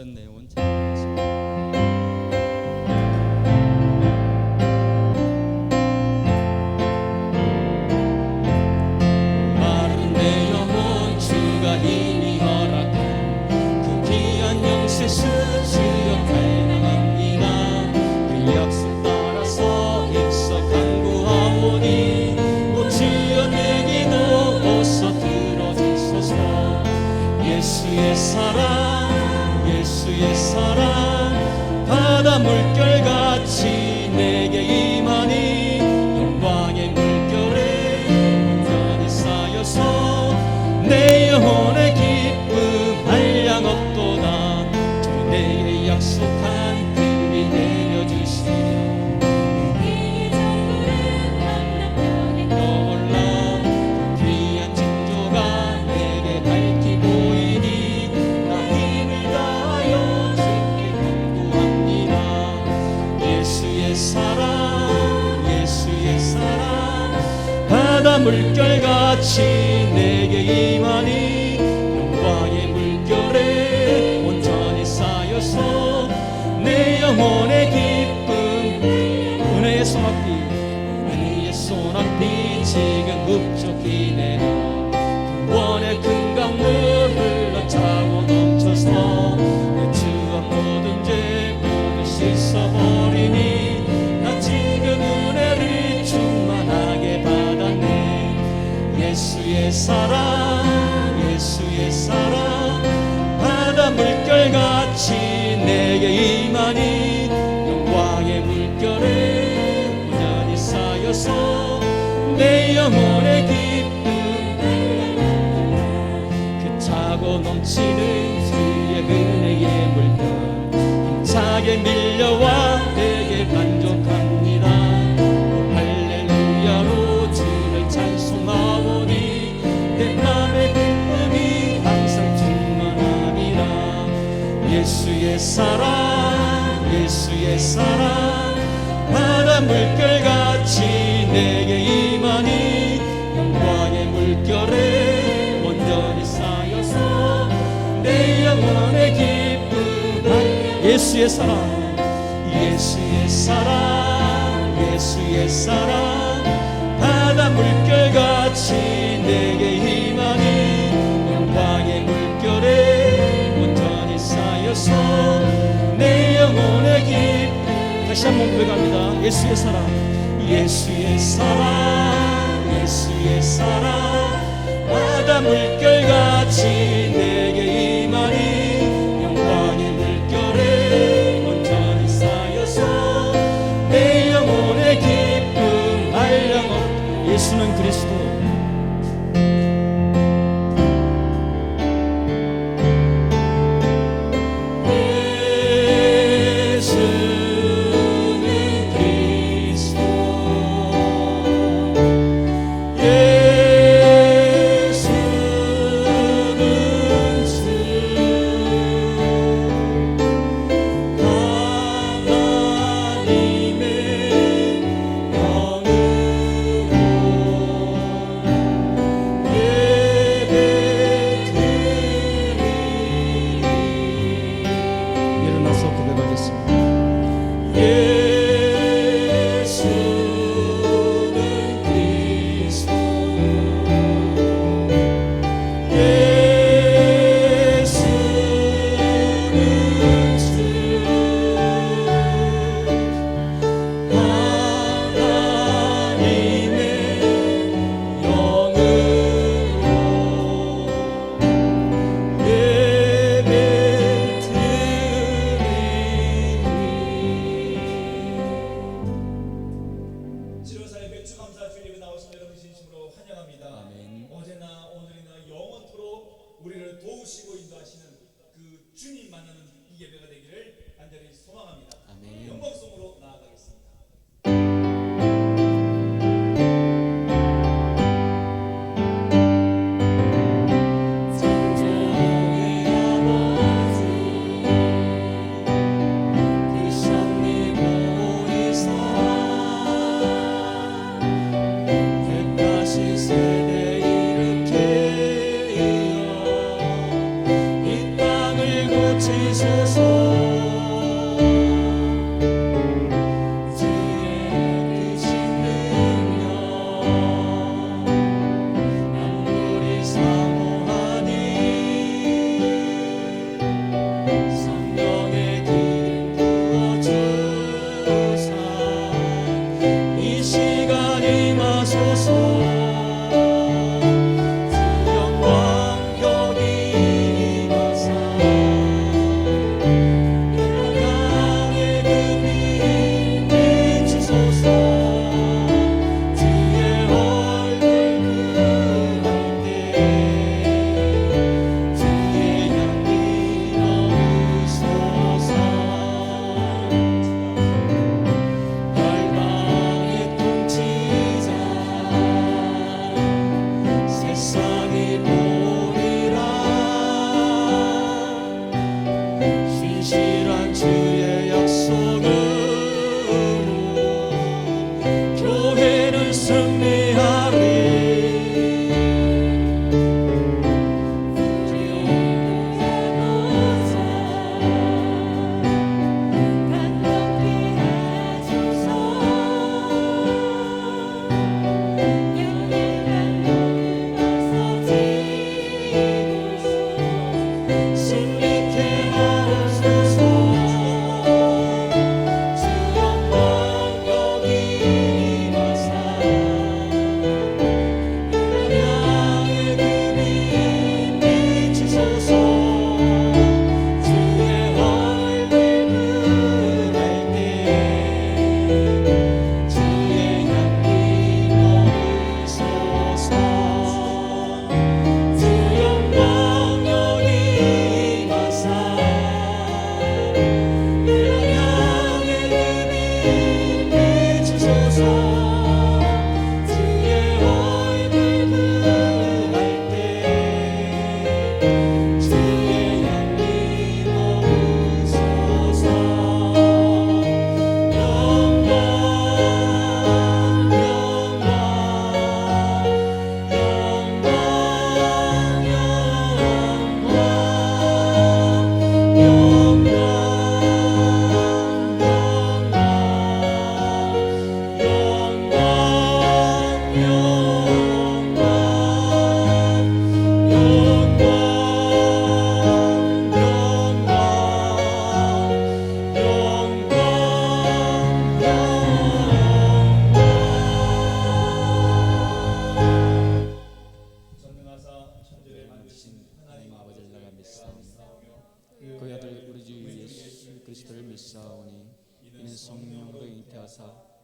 다른 내용은 찬양하겠습니다. 마른 내 영혼 주가 이미 허락한 그 귀한 영세 수주여 갈망합니다. 그 약속 따라서 힘써 간구하오니 오 주여 내 기도 어서 들어주소서. 예수의 사랑 예수의 사랑 바다 물결같이 내게 임하니 영광의 물결에 온전히 쌓여서 내 영혼의 기쁨 한량 없도다. 주 내게 약속한 은비 내려주시며 내 전부를 강남편에 떠올라 그 귀한 징조가 내게 밝히 보이니 나 힘을 다하여 주께 간구합니다. 예수의 사랑 예수의 사랑 바다 물결같이 내게 임하니 영광의 물결에 온전히 쌓여서 내 영혼의 기쁨 은혜의 소낙비 은혜의 소낙비 지금 흡족히 내려 구원의 큰 강물 흘러 차고 넘쳐서 내 주와 모든 죄 모두 씻어버리니 나 지금 은혜를 충만하게 받았네. 예수의 사랑 예수의 사랑 바다 물결같이 내게 임하니 영광의 물결에 온전히 쌓여서 내 영혼의 기쁨 그 차고 넘치는 주의 은혜의 물결 힘차게 밀려와 내게 만족합니다. 오 할렐루야로 주를 찬송하오니 내 맘의 기쁨이 항상 충만함이라. 예수의 사랑 예수의 사랑 바다 물결같이 내게 임하니 영광의 물결에 온전히 쌓여서 내 영혼의 기쁨 예수의 사랑 예수의 사랑 예수의 사랑 바다 물결같이 내게 임하니 영광의 물결에 온전히 쌓여서 내 영혼의 기쁨 다시 한번 고백합니다. 예수의 사랑 예수의 사랑 예수의 사랑 바다 물결같이 내게 임하니 영광의 물결에 온전히 쌓여서 내 영혼의 기쁨 한량없 예수는 그리스도 우리를 도우시고 인도하시는 그 주님 만나는 이 예배가 되기를 간절히 소망합니다. 아멘. 영광송으로 나아가겠습니다. 세대 일으켜 이 땅을 고쳐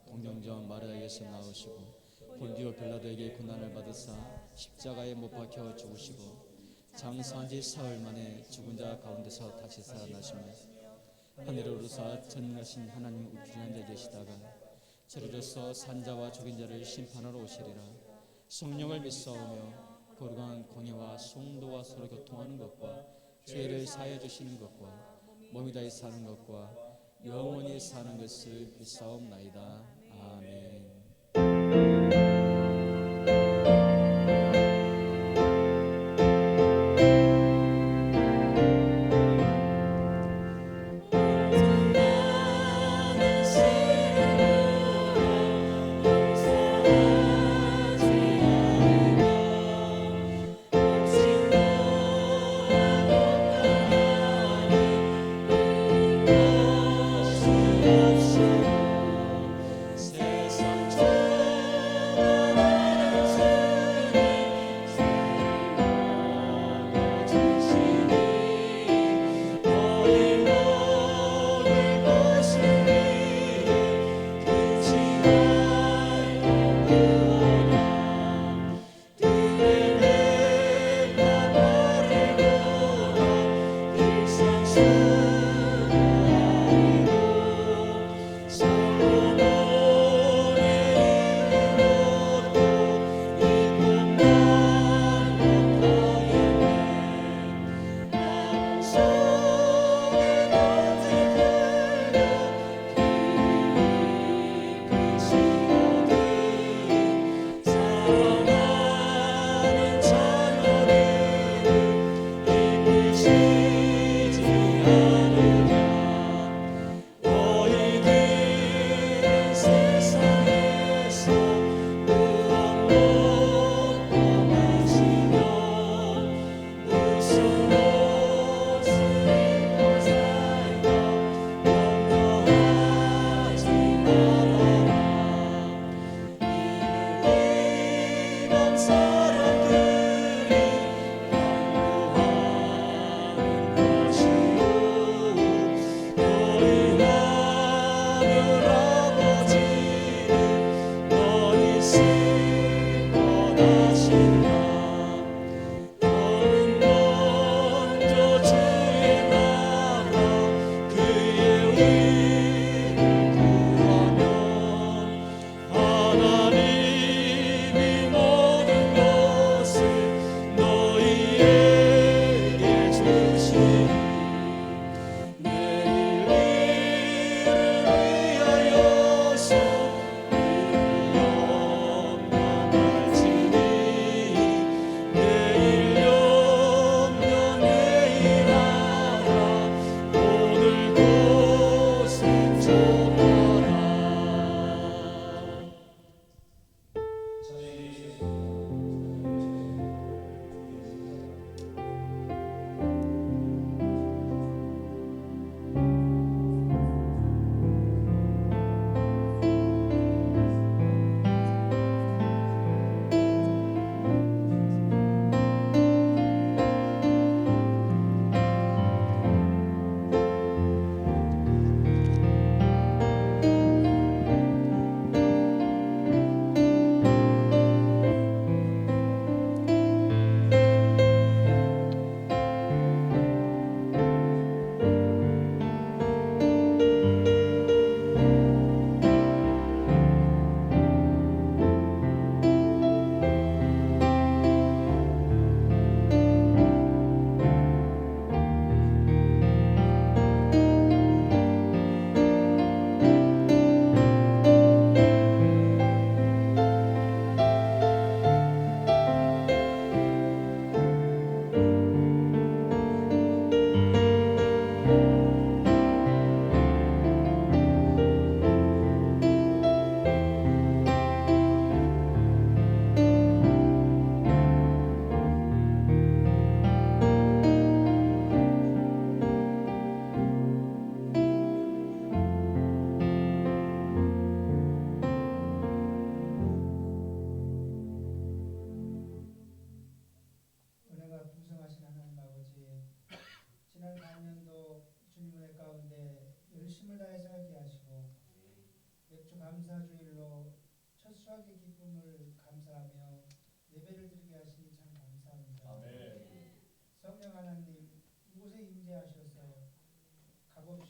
동정녀 마리아에게서 나오시고 본디오 빌라도에게 고난을 받으사 십자가에 못 박혀 죽으시고 장사한 지 사흘 만에 죽은 자 가운데서 다시 살아나시며 하늘에 오르사 전능하신 하나님 우편한 데 계시다가 저리로서 산자와 죽인 자를 심판하러 오시리라. 성령을 믿사오며 거룩한 공예와 성도와 서로 교통하는 것과 죄를 사하여 주시는 것과 몸이 다히 사는 것과 영원히 사는 것을 믿사옵나이다. 아멘. 세상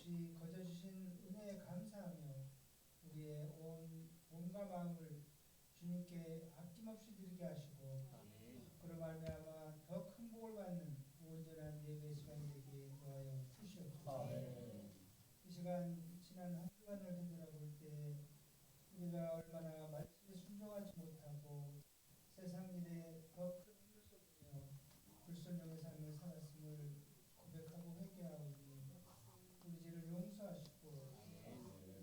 없이 거저주신 은혜에 감사하며 우리의 온 몸과 마음을 주님께 아낌없이 드리게 하시고 그로 말미암아 더 큰 복을 받는 온전한 예배 시간이 되게 도하여 주시옵소서. 이 시간 지난 한 주간을 되돌아볼 때 우리가 얼마나 말씀에 순종하지 못하고 세상 일에 더 큰 힘을 쏟으며 불순종의 삶을 살았음을 고백하고 회개하오니 우리 죄를 용서하시고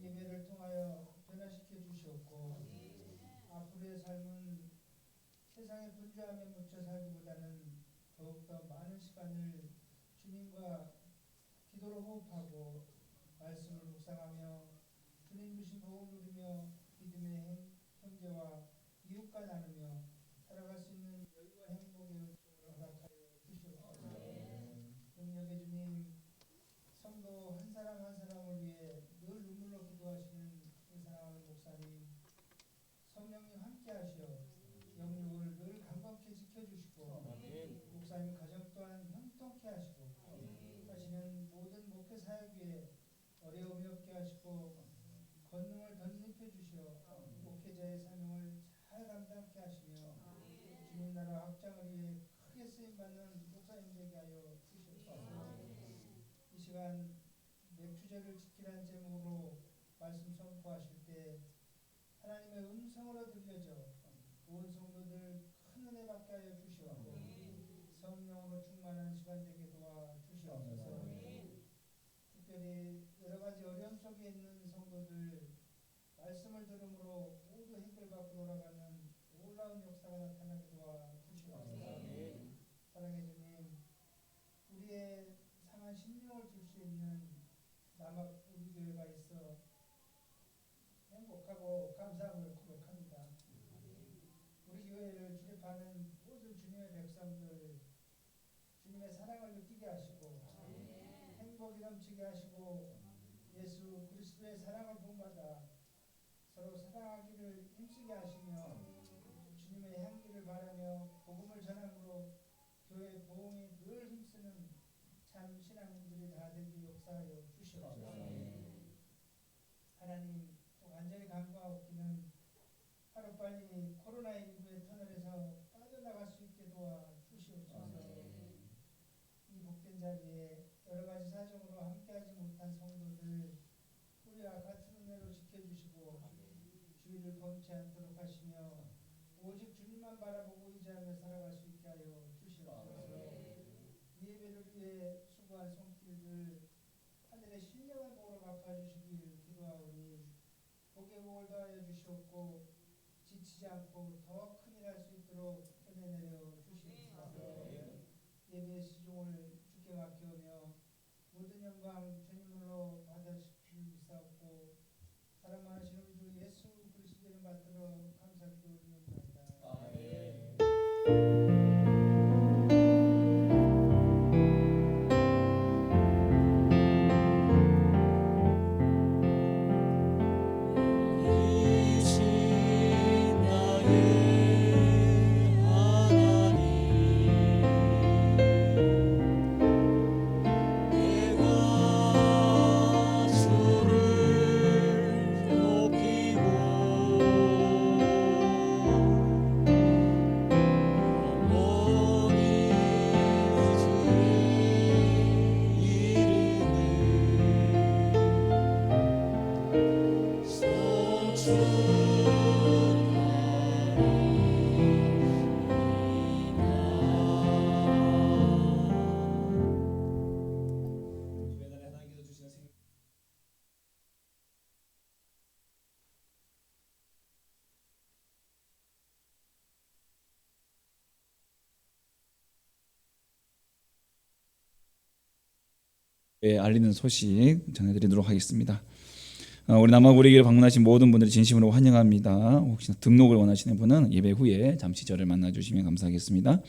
예배를 통하여 변화시켜 주시옵고 앞으로의 삶은 세상의 분주함에 묻혀 살기보다는 더욱더 많은 시간을 주님과 기도로 호흡하고 말씀을 묵상하며 주님 주신 복을 누리며 믿음의 형제와 이웃과 나누며 살아갈 수 있는 여유와 행복의 은총을 허락하여 주시옵소서. 능력의 주님, 성도 한 사람 한 사람을 위해 늘 눈물로 기도하시는 사랑하는 목사님, 성령님 함께하시어 영육을 늘 강건케 지켜주시고 목사님 가정 또한 형통케 하시고 하시는 모든 목회 사역 위에 어려움이 없게 하시고 권능을 덧입혀 주시어 목회자의 사명을 잘 감당케 하시며 주님 나라 확장을 위해 크게 쓰임받는 목사님 되게 하여 주시옵소서. 이 시간 맥주제를 지키라는 제목으로 말씀 선포하실 때 하나님의 음성으로 들려져 온 성도들 큰 은혜 받게 하여 주시옵고 성령으로 충만한 시간 되게 도와 주시옵소서. 특별히 여러 가지 어려움 속에 있는 성도들 말씀을 들음으로 모두 해결받고 돌아가는 놀라운 역사가 나타나게 도와 주시옵소서. 사랑의 주님, 우리의 상한 심령을 줄 수 있는 남학 우리 교회가 있어 행복하고 감사함을 고백합니다. 우리 교회를 출입하는 모든 주님의 백성들 주님의 사랑을 느끼게 하시고 행복이 넘치게 하시고 예수 그리스도의 사랑을 본받아 서로 사랑하기를 힘쓰게 하시며 주님의 향기를 바라며 복음을 전함으로 교회 보응에 늘 힘쓰는 참 신앙인들이 다 되게 역사하여 주시옵소서. 하나님 또 간절히 간구하옵기는 하루빨리 코로나19의 터널에서 빠져나갈 수 있게 도와 주시옵소서. 이 복된 자리에 여러 가지 사정으로 함께하지 못한 성도들 우리와 같은 은혜로 지켜주시고 주의를 범치 않도록 하시며 오직 주님만 바라보고 의지하며 살아갈 수 있게 하여 주시옵소서. 이 예배를 위해 수고한 손길들 하늘의 신령한 복으로 갚아주시길 기도하오니 복의 복을 더하여 주시옵고 지치지 않고 더 큰 일 할 수 있도록 은혜 내려 주시옵소서. 예배의 시종을 주께 맡겨오며 모든 영광 주님으로 받으시옵고 사랑 많으신 우리 주 예수 그리스도 이름 받들어 감사기도 올리옵나이다. 알리는 소식 전해드리도록 하겠습니다. 우리 남아구리교를 방문하신 모든 분들이 진심으로 환영합니다. 혹시나 등록을 원하시는 분은 예배 후에 잠시 저를 만나주시면 감사하겠습니다.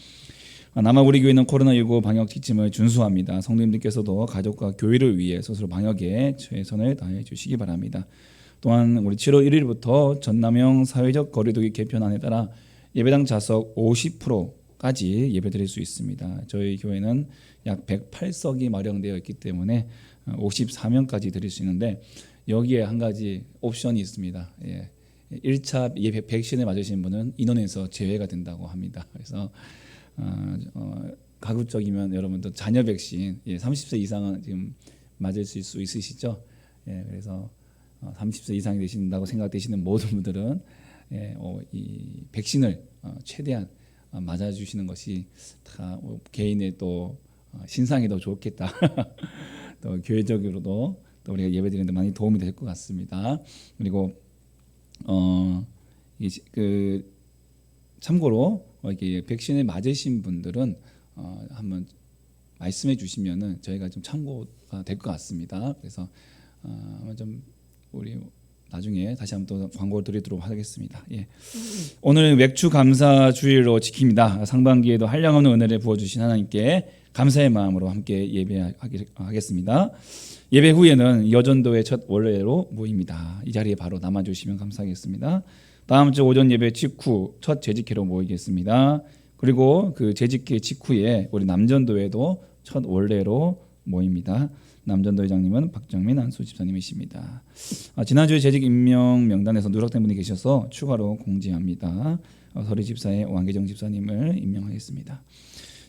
남아구리교회는 코로나19 방역 지침을 준수합니다. 성도님들께서도 가족과 교회를 위해 스스로 방역에 최선을 다해 주시기 바랍니다. 또한 우리 7월 1일부터 전남형 사회적 거리두기 개편안에 따라 예배당 좌석 50%까지 까지 예배드릴 수 있습니다. 저희 교회는 약 108석이 마련되어 있기 때문에 54명까지 드릴 수 있는데 여기에 한 가지 옵션이 있습니다. 1차 예배 백신을 맞으신 분은 인원에서 제외가 된다고 합니다. 그래서 가급적이면 여러분도 자녀 백신 30세 이상은 지금 맞을 수 있으시죠? 그래서 30세 이상이 되신다고 생각되시는 모든 분들은 이 백신을 최대한 맞아주시는 것이 다 개인의 또 신상이 더 좋겠다. 또 교회적으로도 또 우리가 예배드리는데 많이 도움이 될 것 같습니다. 그리고 참고로 이렇게 백신을 맞으신 분들은 한번 말씀해 주시면은 저희가 좀 참고가 될 것 같습니다. 그래서 좀 우리 나중에 다시 한번 또 광고를 드리도록 하겠습니다. 오늘 맥주 감사 주일로 지킵니다. 상반기에도 한량없는 은혜를 부어주신 하나님께 감사의 마음으로 함께 예배하겠습니다. 예배 후에는 여전도의 첫 원래로 모입니다. 이 자리에 바로 남아주시면 감사하겠습니다. 다음 주 오전 예배 직후 첫 재직회로 모이겠습니다. 그리고 그 재직회 직후에 우리 남전도회도 첫 원래로 모입니다. 남전도 회장님은 박정민 안수 집사님이십니다. 지난주에 재직 임명 명단에서 누락된 분이 계셔서 추가로 공지합니다. 서리 집사의 왕계정 집사님을 임명하겠습니다.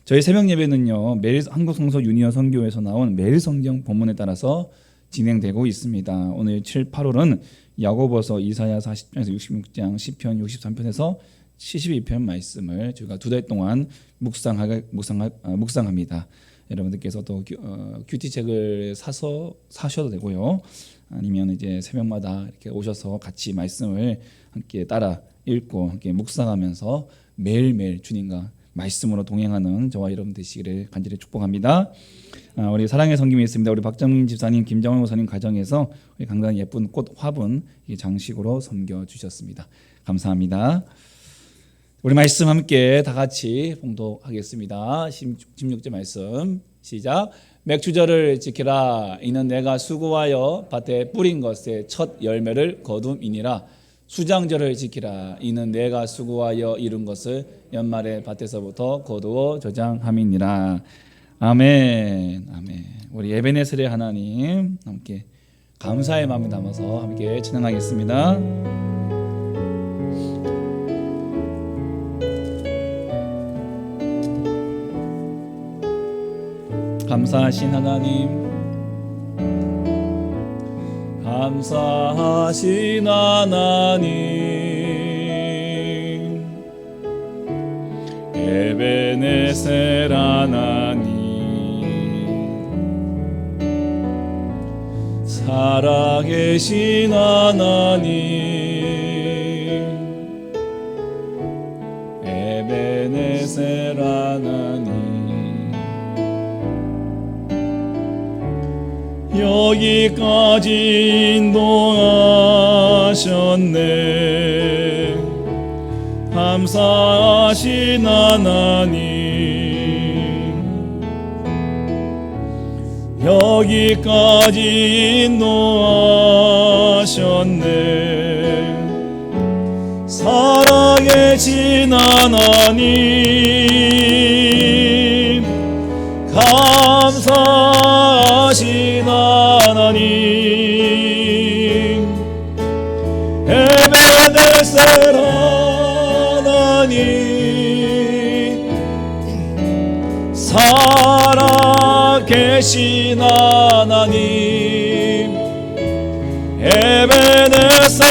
저희 새벽 예배는요, 매일 한국성서 유니어 선교에서 나온 매일 성경 본문에 따라서 진행되고 있습니다. 오늘 7, 8월은 야고보서, 이사야 40장에서 66장, 시편 63편에서 72편 말씀을 저희가 2달 동안 묵상합니다. 여러분들께서 또 큐티책을 사셔도 되고요. 아니면 이제 새벽마다 이렇게 오셔서 같이 말씀을 함께 따라 읽고 함께 묵상하면서 매일매일 주님과 말씀으로 동행하는 저와 여러분 되시기를 간절히 축복합니다. 우리 사랑의 성김이 있습니다. 우리 박정민 집사님, 김정원 목사님 가정에서 우리 강단 예쁜 꽃 화분 장식으로 섬겨 주셨습니다. 감사합니다. 우리 말씀 함께 다 같이 봉독하겠습니다. 16절 말씀 시작. 맥주절을 지키라. 이는 내가 수고하여 밭에 뿌린 것의 첫 열매를 거둠이니라. 수장절을 지키라. 이는 내가 수고하여 이룬 것을 연말에 밭에서부터 거두어 저장함이니라. 아멘. 아멘. 우리 에베네셀의 하나님 함께 감사의 마음을 담아서 함께 찬양하겠습니다. 감사하신 하나님, 감사하신 하나님, 에베네셀 하나님, 살아계신 하나님, 에베네셀 하나님, 여기까지 인도하셨네. 감사하신 하나님, 여기까지 인도하셨네. 살아계신 하나님, 감사하신 하나님, 에베네셀 하나님, 살아계신 하나님, 에베네셀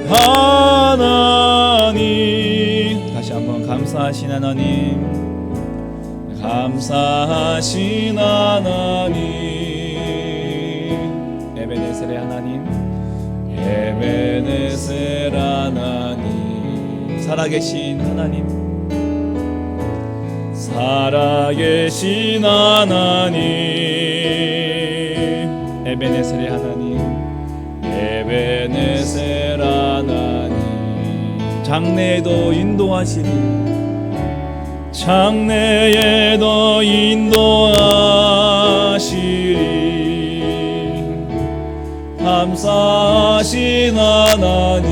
하나님. 다시 한번 감사하신 하나님, 감사하신 하나님, 에베네셀의 하나님, 에베네셀 하나님, 살아계신 하나님, 살아계신 하나님, 에베네셀의 하나님, 에베네셀 하나님, 장래에도 인도하시니, 장래에도 인도하시리. 감사하신 하나님,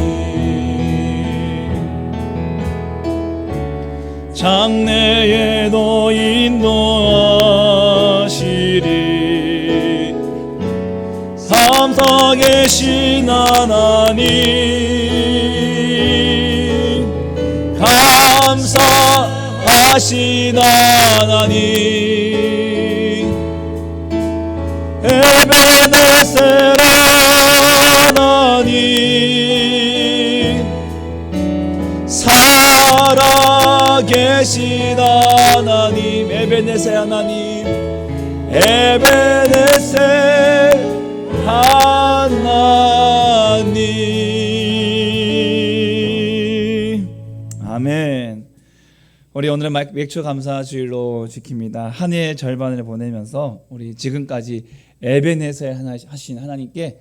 장래에도 인도하시리. 감사계신 하나님, 감사하신 하나님, 에베네셀 하나님, 살아계신 하나님, 에베네셀 하나님, 에베네셀 하나님. 아멘. 우리 오늘은 맥주 감사 주일로 지킵니다. 한 해의 절반을 보내면서 우리 지금까지 에베네셀 하신 하나님께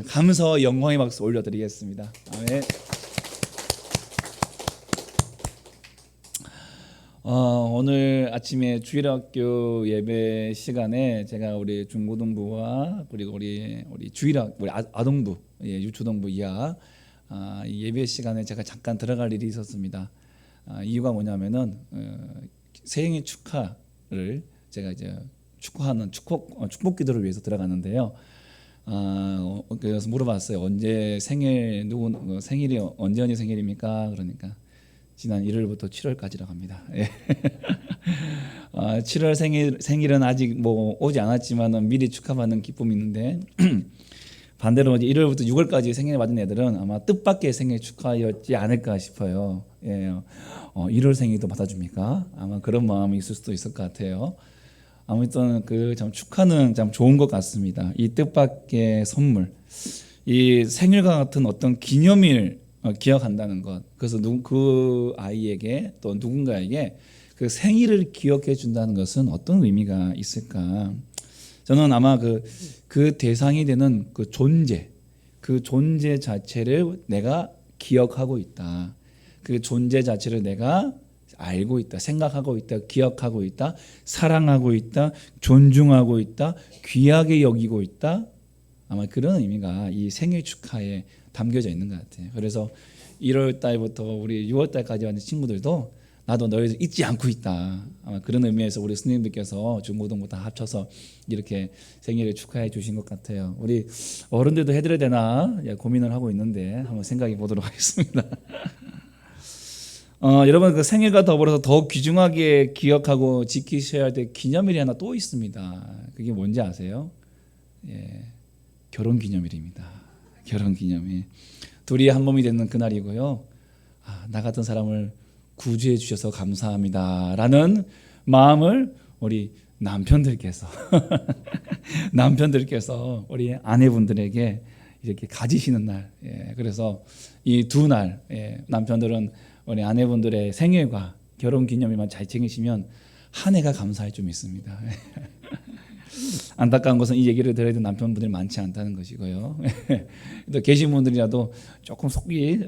감사와 영광의 박수 올려드리겠습니다. 아멘. 오늘 아침에 주일학교 예배 시간에 제가 우리 중고등부와 그리고 우리 주일학 우리 아동부, 유초등부 이하 이 예배 시간에 제가 잠깐 들어갈 일이 있었습니다. 이유가 뭐냐면은 새해 축하를 제가 이제 축하하는 축복 기도를 위해서 들어갔는데요. 그래서 물어봤어요. 언제 생일이 언제 생일입니까? 그러니까 지난 1월부터 7월까지라고 합니다. 예. 7월 생일은 아직 뭐 오지 않았지만은 미리 축하받는 기쁨이 있는데 반대로 이제 1월부터 6월까지 생일 맞은 애들은 아마 뜻밖의 생일 축하였지 않을까 싶어요. 예. 1월 생일도 받아줍니까? 아마 그런 마음이 있을 수도 있을 것 같아요. 아무튼 그 참 축하는 참 좋은 것 같습니다. 이 뜻밖의 선물, 이 생일과 같은 어떤 기념일 기억한다는 것. 그래서 그 아이에게 또 누군가에게 그 생일을 기억해 준다는 것은 어떤 의미가 있을까? 저는 아마 그 대상이 되는 그 존재 자체를 내가 기억하고 있다. 그 존재 자체를 내가 알고 있다, 생각하고 있다, 기억하고 있다, 사랑하고 있다, 존중하고 있다, 귀하게 여기고 있다. 아마 그런 의미가 이 생일 축하에 담겨져 있는 것 같아요. 그래서 1월 달부터 우리 6월 달까지 왔는 친구들도 나도 너희를 잊지 않고 있다. 아마 그런 의미에서 우리 스님들께서 중고등부 다 합쳐서 이렇게 생일을 축하해 주신 것 같아요. 우리 어른들도 해드려야 되나 고민을 하고 있는데 한번 생각해 보도록 하겠습니다. 여러분 그 생일과 더불어서 더욱 귀중하게 기억하고 지키셔야 될 기념일이 하나 또 있습니다. 그게 뭔지 아세요? 예, 결혼기념일입니다. 결혼기념일. 둘이 한 몸이 되는 그날이고요. 나 같은 사람을 구주해 주셔서 감사합니다라는 마음을 우리 남편들께서 우리 아내분들에게 이렇게 가지시는 날. 예, 그래서 이 두 날 남편들은 우리 아내분들의 생일과 결혼기념일만 잘 챙기시면 한 해가 감사할 좀 있습니다. 안타까운 것은 이 얘기를 들어야 되는 남편분들이 많지 않다는 것이고요. 또 계신 분들이라도 조금 속이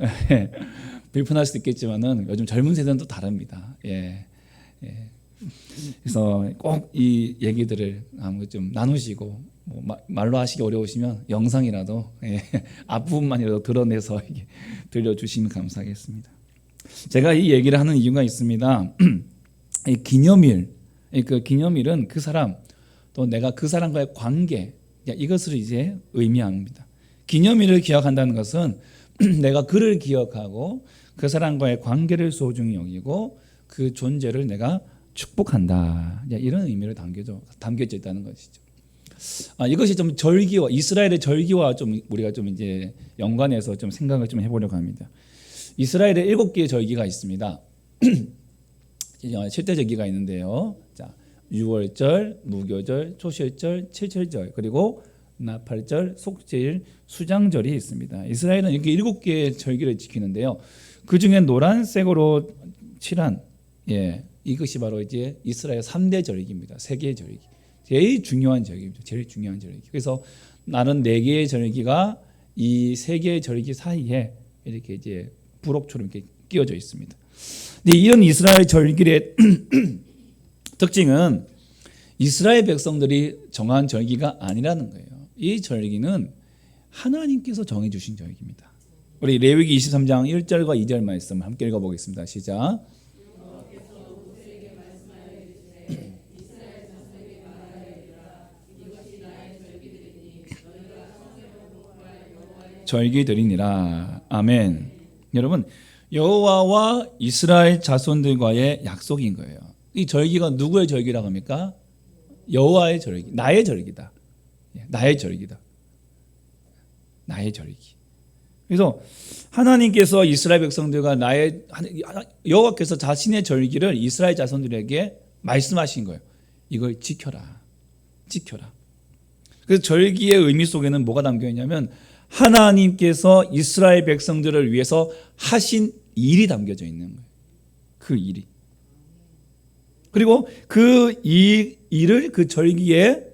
불편할 수도 있겠지만은 요즘 젊은 세대는 또 다릅니다. 예. 그래서 꼭 이 얘기들을 좀 나누시고 말로 하시기 어려우시면 영상이라도 앞부분만이라도 드러내서 들려주시면 감사하겠습니다. 제가 이 얘기를 하는 이유가 있습니다. 이 기념일, 그 기념일은 그 사람 또 내가 그 사람과의 관계 이것을 이제 의미합니다. 기념일을 기억한다는 것은 내가 그를 기억하고 그 사람과의 관계를 소중히 여기고 그 존재를 내가 축복한다. 이런 의미를 담겨져 있다는 것이죠. 이것이 좀 절기와 이스라엘의 절기와 좀 우리가 좀 이제 연관해서 좀 생각을 좀 해보려고 합니다. 이스라엘에 7개의 절기가 있습니다. 7대 절기가 있는데요. 자, 유월절, 무교절, 초실절, 칠칠절, 그리고 나팔절, 속죄일, 수장절이 있습니다. 이스라엘은 이렇게 7개의 절기를 지키는데요. 그 중에 노란색으로 칠한 이것이 바로 이제 이스라엘 3대 절기입니다. 3개의 절기. 제일 중요한 절기입니다. 제일 중요한 절기. 그래서 나는 4개의 절기가 이 3개의 절기 사이에 이렇게 이제 부록처럼 이렇게 끼워져 있습니다. 근데 이런 이스라엘 절기의 특징은 이스라엘 백성들이 정한 절기가 아니라는 거예요. 이 절기는 하나님께서 정해 주신 절기입니다. 우리 레위기 23장 1절과 2절 말씀 함께 읽어보겠습니다. 시작. 절기들이니라. 아멘. 여러분, 여호와와 이스라엘 자손들과의 약속인 거예요. 이 절기가 누구의 절기라고 합니까? 여호와의 절기, 나의 절기다. 나의 절기다. 나의 절기. 그래서 하나님께서 이스라엘 백성들과 여호와께서 자신의 절기를 이스라엘 자손들에게 말씀하신 거예요. 이걸 지켜라. 지켜라. 그래서 절기의 의미 속에는 뭐가 담겨 있냐면 하나님께서 이스라엘 백성들을 위해서 하신 일이 담겨져 있는 거예요. 그 일이. 그리고 그 일을 그 절기에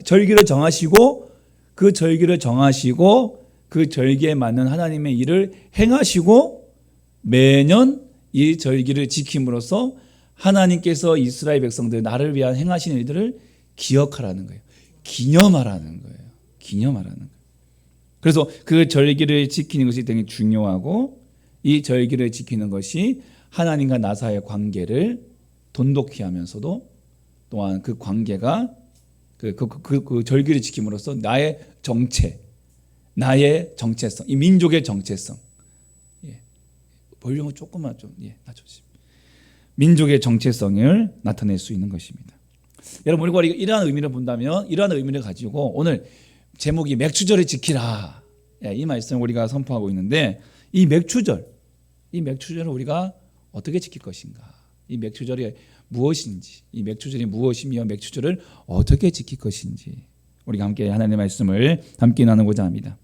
절기를 정하시고 그 절기를 정하시고 그 절기에 맞는 하나님의 일을 행하시고 매년 이 절기를 지킴으로써 하나님께서 이스라엘 백성들 나를 위한 행하신 일들을 기억하라는 거예요. 기념하라는 거예요. 기념하라는 거예요. 그래서 그 절기를 지키는 것이 되게 중요하고 이 절기를 지키는 것이 하나님과 나 사이의 관계를 돈독히 하면서도 또한 그 관계가 그 절기를 지킴으로써 나의 정체, 나의 정체성, 이 민족의 정체성, 볼륨을 조금만 좀 낮춰주십시오. 민족의 정체성을 나타낼 수 있는 것입니다. 여러분, 우리가 이러한 의미를 본다면 이러한 의미를 가지고 오늘 제목이 맥추절을 지키라, 이 말씀을 우리가 선포하고 있는데 이 맥추절을 우리가 어떻게 지킬 것인가, 이 맥추절이 무엇인지, 이 맥추절이 무엇이며 맥추절을 어떻게 지킬 것인지 우리가 함께 하나님의 말씀을 함께 나누고자 합니다.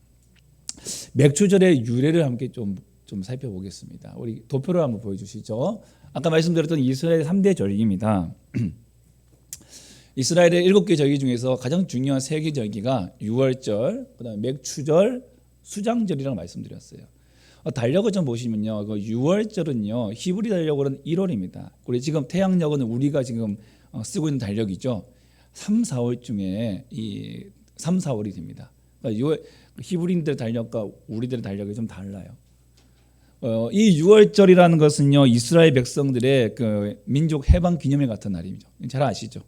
맥추절의 유래를 함께 좀 살펴보겠습니다. 우리 도표를 한번 보여주시죠. 아까 말씀드렸던 이스라엘 3대 절기입니다. 이스라엘의 7개 절기 중에서 가장 중요한 3개 절기가 유월절, 그다음에 맥추절, 수장절이라고 말씀드렸어요. 달력을 좀 보시면요, 그 유월절은요 히브리 달력으로는 1월입니다. 우리 지금 태양력은 우리가 지금 쓰고 있는 달력이죠. 3, 4월 중에 이 3, 4월이 됩니다. 그러니까 히브리인들 달력과 우리들의 달력이 좀 달라요. 이 유월절이라는 것은요 이스라엘 백성들의 그 민족 해방 기념일 같은 날이죠. 잘 아시죠?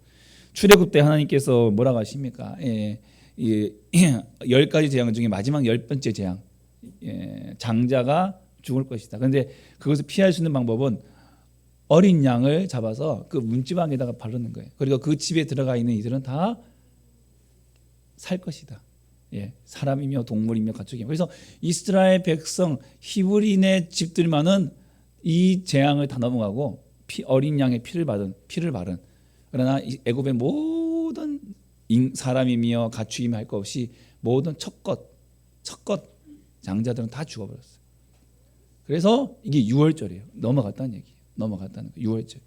출애굽 때 하나님께서 뭐라고 하십니까? 이 10가지 재앙 중에 마지막 10번째 재앙, 장자가 죽을 것이다. 그런데 그것을 피할 수 있는 방법은 어린 양을 잡아서 그 문지방에다가 바르는 거예요. 그리고 그 집에 들어가 있는 이들은 다 살 것이다. 사람이며 동물이며 가축이며. 그래서 이스라엘 백성 히브리인의 집들만은 이 재앙을 다 넘어가고 어린 양의 피를 바른. 그러나 애굽의 모든 사람이며 가축이며 할 것 없이 모든 첫것 장자들은 다 죽어버렸어요. 그래서 이게 유월절이에요. 넘어갔다는 얘기예요. 넘어갔다는 거. 유월절.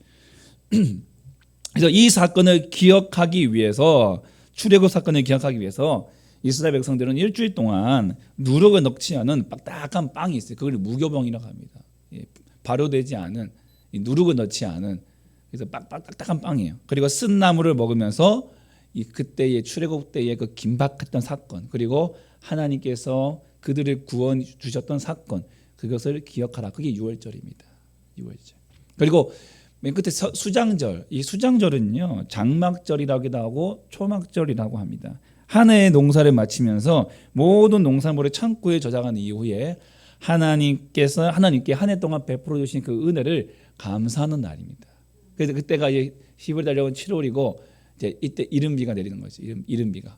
그래서 이 사건을 기억하기 위해서, 출애굽 사건을 기억하기 위해서 이스라엘 백성들은 일주일 동안 누룩을 넣지 않은 딱딱한 빵이 있어요. 그걸 무교병이라고 합니다. 발효되지 않은, 누룩을 넣지 않은, 그래서 딱딱한 빵이에요. 그리고 쓴 나물을 먹으면서 그때의 출애굽 때의 그 긴박했던 사건, 그리고 하나님께서 그들을 구원 주셨던 사건, 그것을 기억하라. 그게 유월절입니다. 유월절. 그리고 맨 끝에 수장절. 이 수장절은요 장막절이라고도 하고 초막절이라고 합니다. 한 해의 농사를 마치면서 모든 농산물을 창고에 저장한 이후에 하나님께 한 해 동안 베풀어 주신 그 은혜를 감사하는 날입니다. 그래서 그때가 히브리 달력은 7월이고 이제 이때 이른비가 내리는 거죠. 이른비가.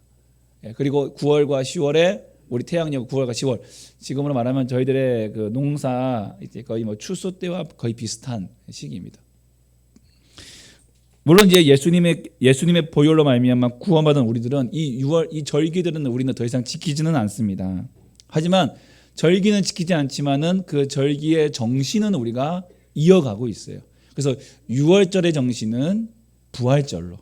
그리고 9월과 10월에 우리 태양력 9월과 10월, 지금으로 말하면 저희들의 그 농사 이제 거의 뭐 추수 때와 거의 비슷한 시기입니다. 물론 이제 예수님의 보혈로 말미암아 구원받은 우리들은 이 절기들은 우리는 더 이상 지키지는 않습니다. 하지만 절기는 지키지 않지만은 그 절기의 정신은 우리가 이어가고 있어요. 그래서 유월절의 정신은 부활절로,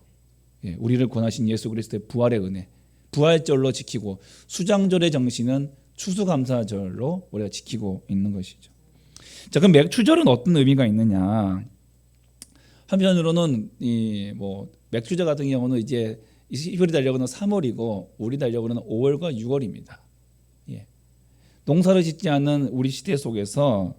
우리를 구원하신 예수 그리스도의 부활의 은혜, 부활절로 지키고, 수장절의 정신은 추수감사절로 우리가 지키고 있는 것이죠. 자, 그럼 맥추절은 어떤 의미가 있느냐? 한편으로는 맥추절 같은 경우는 이제 히브리 달력으로는 3월이고 우리 달력으로는 5월과 6월입니다. 농사를 짓지 않는 우리 시대 속에서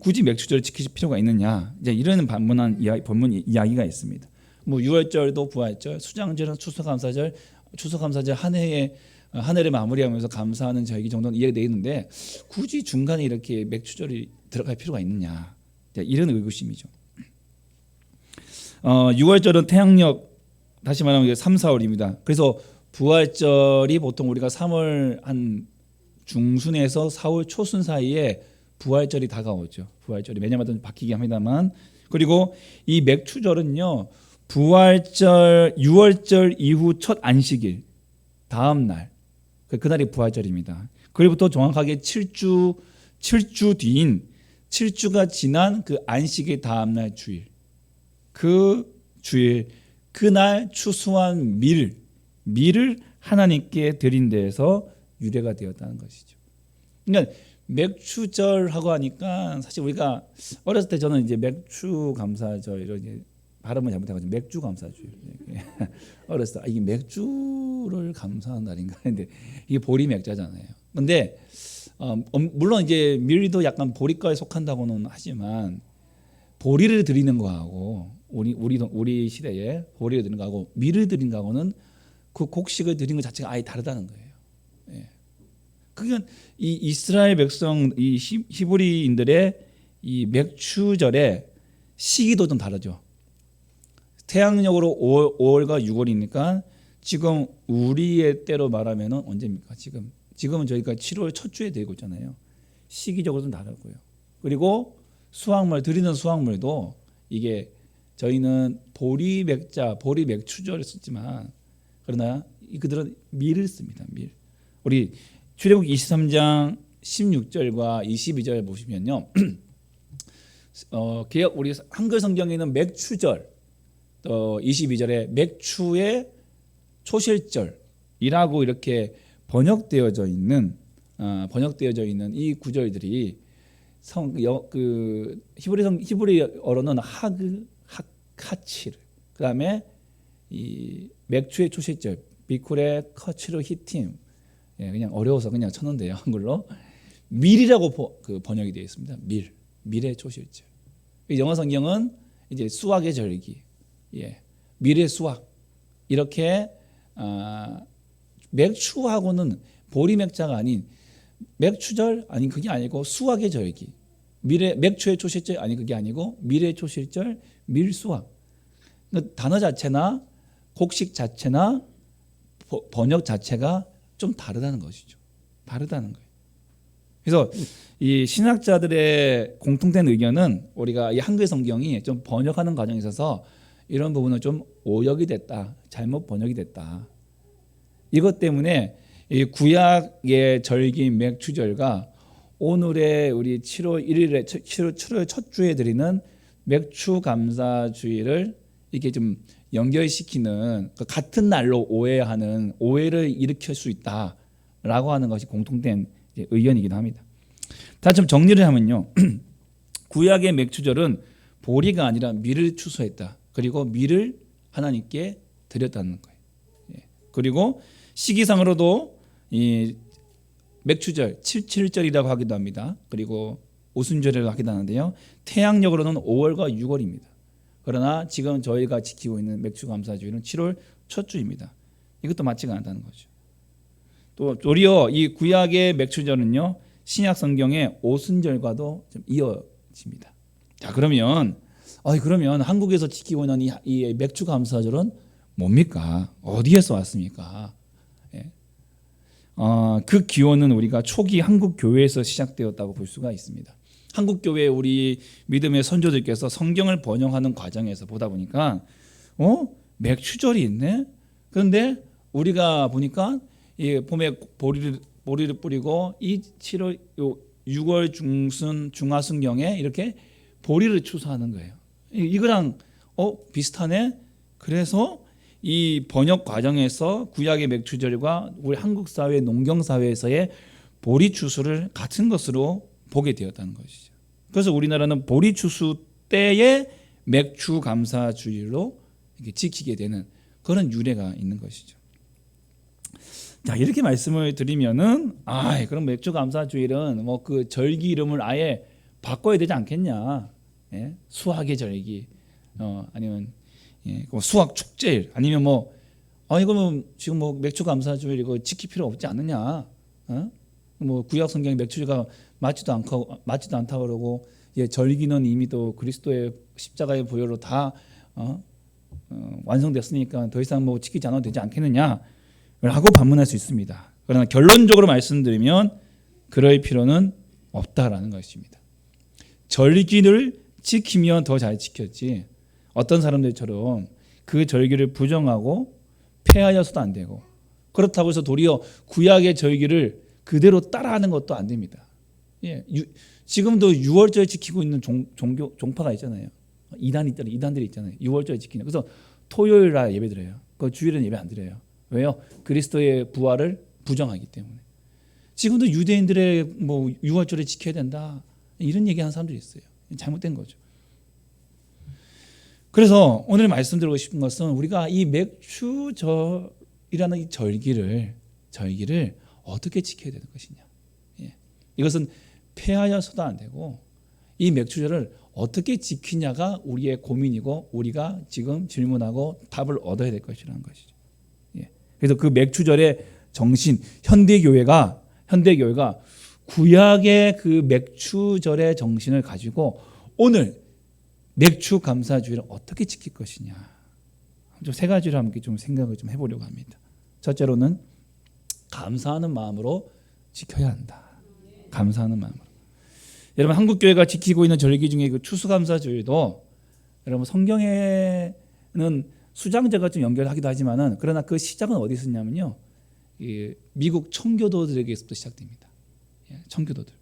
굳이 맥추절을 지킬 필요가 있느냐? 이제 이런 반문한 본문 이야기가 있습니다. 뭐 유월절도 부활절, 수장절은 추수감사절 한 해의 하늘에 마무리하면서 감사하는 절기 정도는 이해가 되어 있는데 굳이 중간에 이렇게 맥추절이 들어갈 필요가 있느냐, 이런 의구심이죠. 6월절은 태양력, 다시 말하면 3, 4월입니다. 그래서 부활절이 보통 우리가 3월 한 중순에서 4월 초순 사이에 부활절이 다가오죠. 부활절이 매년마다 바뀌긴 합니다만, 그리고 이 맥추절은요, 부활절 6월절 이후 첫 안식일 다음 날, 그날이 부활절입니다. 그리고부터 정확하게 7주 뒤인 7주가 지난 그 안식일 다음 날 주일, 그 주일, 그날 추수한 밀을 하나님께 드린 데에서 유래가 되었다는 것이죠. 그러니까 맥추절하고 하니까 사실 우리가 어렸을 때 저는 이제 맥추감사절 이런 발음을 잘못해가지고 맥주감사주일 어렸을 때 이게 맥주를 감사하는 날인가 했는데 이게 보리맥자잖아요. 근데 물론 이제 밀도 약간 보리과에 속한다고는 하지만 보리를 드리는 거하고 우리 시대에 보리를 드리는 거하고 밀을 드리는 거하고는 그 곡식을 드리는 것 자체가 아예 다르다는 거예요. 예. 그러니까 이 이스라엘 백성, 이 히브리인들의 이 맥추절의 시기도 좀 다르죠. 태양력으로 5월과 6월이니까 지금 우리의 때로 말하면은 언제입니까? 지금은 저희가 7월 첫 주에 되고 있잖아요. 시기적으로 좀 다르고요. 그리고 수확물 드리는 수확물도 이게 저희는 보리맥추절을 쓰지만 그러나 그들은 밀을 씁니다. 밀. 우리 출애굽 23장 16절과 22절 보시면요. 개역 우리 한글 성경에는 맥추절 22절에 맥추의 초실절이라고 이렇게 번역되어져 있는 이 구절들이 히브리어로는 하치르, 그다음에 이 맥추의 초실절 비쿠레 커치르 히팀, 그냥 어려워서 그냥 쳤는데요, 한글로 밀이라고 번역이 되어 있습니다. 밀의 초실절. 영어 성경은 이제 수확의 절기, 밀의 수확, 이렇게 맥추하고는 보리맥자가 아닌 맥추절, 아니 그게 아니고 수확의 절기, 맥추의 초실절, 아니 그게 아니고 밀의 초실절, 밀수확. 단어 자체나 곡식 자체나 번역 자체가 좀 다르다는 것이죠. 다르다는 거예요. 그래서 이 신학자들의 공통된 의견은 우리가 이 한글 성경이 좀 번역하는 과정에 있어서 이런 부분은 좀 오역이 됐다, 잘못 번역이 됐다. 이것 때문에 이 구약의 절기인 맥추절과 오늘의 우리 7월 1일에 7월 첫 주에 드리는 맥추감사주일을 이렇게 좀 연결시키는 같은 날로 오해하는 오해를 일으킬 수 있다라고 하는 것이 공통된 의견이기도 합니다. 다시 좀 정리를 하면요. 구약의 맥추절은 보리가 아니라 밀을 추수했다. 그리고 밀을 하나님께 드렸다는 거예요. 그리고 시기상으로도 이 맥추절 77절이라고 하기도 합니다. 그리고 오순절이라고 하기도 하는데요. 태양력으로는 5월과 6월입니다. 그러나 지금 저희가 지키고 있는 맥추감사주일은 7월 첫 주입니다. 이것도 맞지가 않다는 거죠. 또 도리어 이 구약의 맥추절은요, 신약 성경의 오순절과도 좀 이어집니다. 자, 그러면 한국에서 지키고 있는 이 맥추감사절은 뭡니까? 어디에서 왔습니까? 그 기원은 우리가 초기 한국 교회에서 시작되었다고 볼 수가 있습니다. 한국 교회 우리 믿음의 선조들께서 성경을 번역하는 과정에서 보다 보니까 맥추절이 있네. 그런데 우리가 보니까 이 봄에 보리를 뿌리고 이 6월 중순 중하순경에 이렇게 보리를 추수하는 거예요. 이거랑 비슷하네. 그래서 이 번역 과정에서 구약의 맥추절과 우리 한국 사회, 농경 사회에서의 보리 추수를 같은 것으로 보게 되었다는 것이죠. 그래서 우리나라는 보리 추수 때의 맥추 감사주일로 이렇게 지키게 되는 그런 유래가 있는 것이죠. 자, 이렇게 말씀을 드리면은 그럼 맥추 감사주일은 뭐 그 절기 이름을 아예 바꿔야 되지 않겠냐? 수학의 절기, 아니면 수학 축제일, 아니면 뭐 이거 지금 맥주 감사주일 이거 지킬 필요 없지 않느냐? 구약 성경에 맥주가 맞지도 않다 그러고 절기는 이미 또 그리스도의 십자가의 보혈로 다 완성됐으니까 더 이상 지키지 않아도 되지 않겠느냐? 라고 반문할 수 있습니다. 그러나 결론적으로 말씀드리면 그럴 필요는 없다라는 것입니다. 절기를 지키면 더 잘 지켰지 어떤 사람들처럼 그 절기를 부정하고 폐하여서도 안 되고 그렇다고 해서 도리어 구약의 절기를 그대로 따라하는 것도 안 됩니다. 지금도 6월절 지키고 있는 종파가 있잖아요. 이단들이 있잖아요. 6월절 지키는. 그래서 토요일 날 예배 드려요. 그 주일은 예배 안 드려요. 왜요? 그리스도의 부활을 부정하기 때문에. 지금도 유대인들의 6월절을 지켜야 된다 이런 얘기하는 사람들이 있어요. 잘못된 거죠. 그래서 오늘 말씀드리고 싶은 것은 우리가 이 맥주절이라는 이 절기를 어떻게 지켜야 되는 것이냐. 이것은 폐하여서도 안 되고 이 맥주절을 어떻게 지키냐가 우리의 고민이고 우리가 지금 질문하고 답을 얻어야 될 것이라는 것이죠. 그래서 그 맥주절의 정신, 현대교회가 구약의 그 맥주절의 정신을 가지고 오늘 맥주 감사주일을 어떻게 지킬 것이냐. 좀 세 가지를 함께 좀 생각을 좀 해보려고 합니다. 첫째로는 감사하는 마음으로 지켜야 한다. 감사하는 마음으로. 여러분 한국 교회가 지키고 있는 절기 중에 그 추수감사주일도 여러분 성경에는 수장제가 좀 연결하기도 하지만은 그러나 그 시작은 어디 있었냐면요. 미국 청교도들에게서부터 시작됩니다. 청교도들.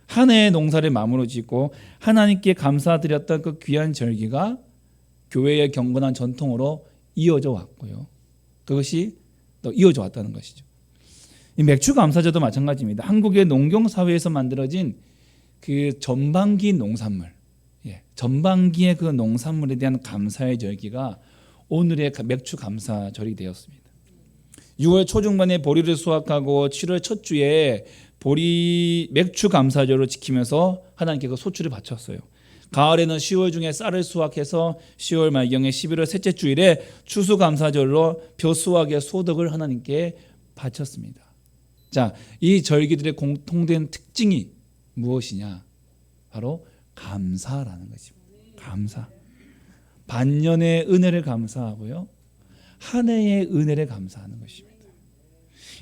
한 해의 농사를 마무로 짓고 하나님께 감사드렸던 그 귀한 절기가 교회의 경건한 전통으로 이어져 왔고요. 그것이 또 이어져 왔다는 것이죠. 이 맥주 감사절도 마찬가지입니다. 한국의 농경 사회에서 만들어진 그 전반기 농산물, 전반기의 그 농산물에 대한 감사의 절기가 오늘의 맥주 감사절이 되었습니다. 6월 초중반에 보리를 수확하고 7월 첫 주에 보리 맥주 감사절을 지키면서 하나님께 그 소출을 바쳤어요. 가을에는 10월 중에 쌀을 수확해서 10월 말경에 11월 셋째 주일에 추수 감사절로 벼 수확의 소득을 하나님께 바쳤습니다. 자, 이 절기들의 공통된 특징이 무엇이냐? 바로 감사라는 것입니다. 감사. 반년의 은혜를 감사하고요. 한 해의 은혜를 감사하는 것입니다.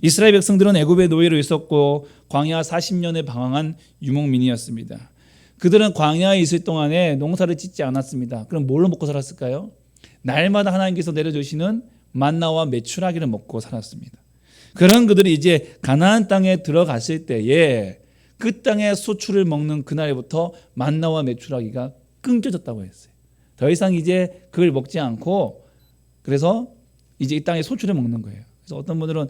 이스라엘 백성들은 애굽의 노예로 있었고 광야 40년에 방황한 유목민이었습니다. 그들은 광야에 있을 동안에 농사를 짓지 않았습니다. 그럼 뭘로 먹고 살았을까요? 날마다 하나님께서 내려주시는 만나와 메추라기를 먹고 살았습니다. 그런 그들이 이제 가나안 땅에 들어갔을 때에 그 땅의 소출을 먹는 그날부터 만나와 메추라기가 끊겨졌다고 했어요. 더 이상 이제 그걸 먹지 않고 그래서 이제 이 땅의 소출을 먹는 거예요. 그래서 어떤 분들은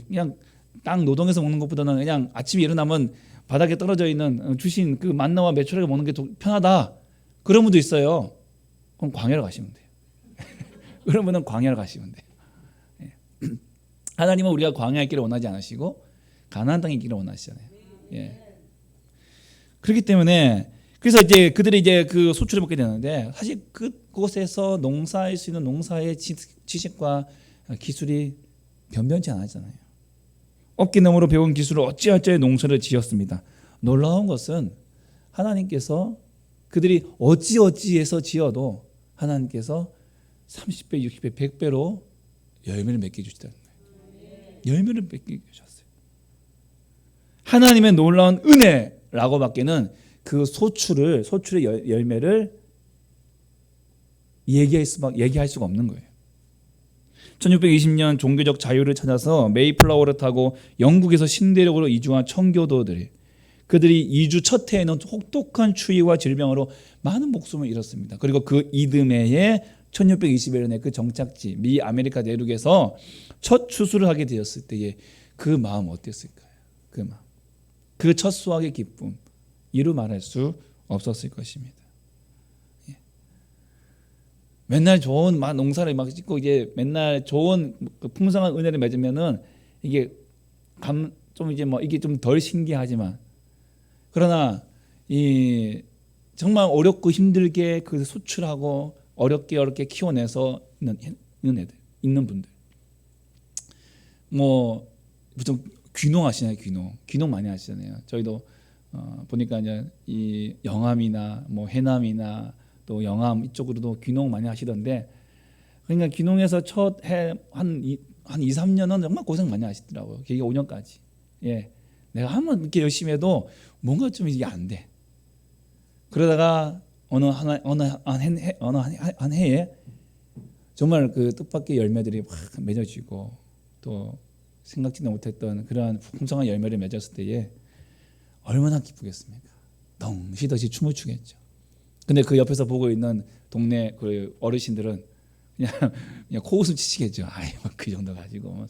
그냥 땅 노동해서 먹는 것보다는 그냥 아침에 일어나면 바닥에 떨어져 있는 주신 그 만나와 메추라기 먹는 게 더 편하다. 그런 분도 있어요. 그럼 광야로 가시면 돼요. 그런 분은 광야로 가시면 돼요. 하나님은 우리가 광야에 있기를 원하지 않으시고 가나안 땅에 있기를 원하시잖아요. 그렇기 때문에 그래서 이제 그들이 이제 그 소출을 먹게 되는데 사실 그곳에서 농사할 수 있는 농사의 지식과 기술이 변변치 않았잖아요. 어깨너머로 배운 기술을 어찌어찌 농사를 지었습니다. 놀라운 것은 하나님께서 그들이 어찌어찌해서 지어도 하나님께서 30배, 60배, 100배로 열매를 맺게 해주시다는 거예요. 열매를 맺게 해주셨어요. 하나님의 놀라운 은혜라고밖에는 그 소출의 열매를 얘기할 수가 없는 거예요. 1620년 종교적 자유를 찾아서 메이플라워를 타고 영국에서 신대륙으로 이주한 청교도들이 그들이 이주 첫 해에는 혹독한 추위와 질병으로 많은 목숨을 잃었습니다. 그리고 그 이듬해에 1621년에 그 정착지 미 아메리카 내륙에서 첫 추수를 하게 되었을 때에 그 마음 어땠을까요? 그 마음, 그 첫 수확의 기쁨 이루 말할 수 없었을 것입니다. 맨날 좋은 농사를 막 짓고 이제 맨날 좋은 풍성한 은혜를 맺으면은 이게 좀 이제 이게 좀 덜 신기하지만 그러나 이 정말 어렵고 힘들게 그 수출하고 어렵게 키워내서 있는 분들 뭐 보통 귀농 하시나요? 귀농 많이 하시잖아요. 저희도 보니까 이제 이 영암이나 뭐 해남이나 또 영암 이쪽으로도 귀농 많이 하시던데, 그러니까 귀농해서 첫 해 한 2, 3년은 정말 고생 많이 하시더라고요. 길게 5년까지. 예, 내가 한번 이렇게 열심히 해도 뭔가 좀 이게 안 돼. 그러다가 어느 한 해에 정말 그 뜻밖의 열매들이 확 맺어지고 또 생각지도 못했던 그러한 풍성한 열매를 맺었을 때에 얼마나 기쁘겠습니까? 덩시덩시 춤을 추겠죠. 근데 그 옆에서 보고 있는 동네 그 어르신들은 그냥 코웃음 치시겠죠. 아이 그 정도 가지고.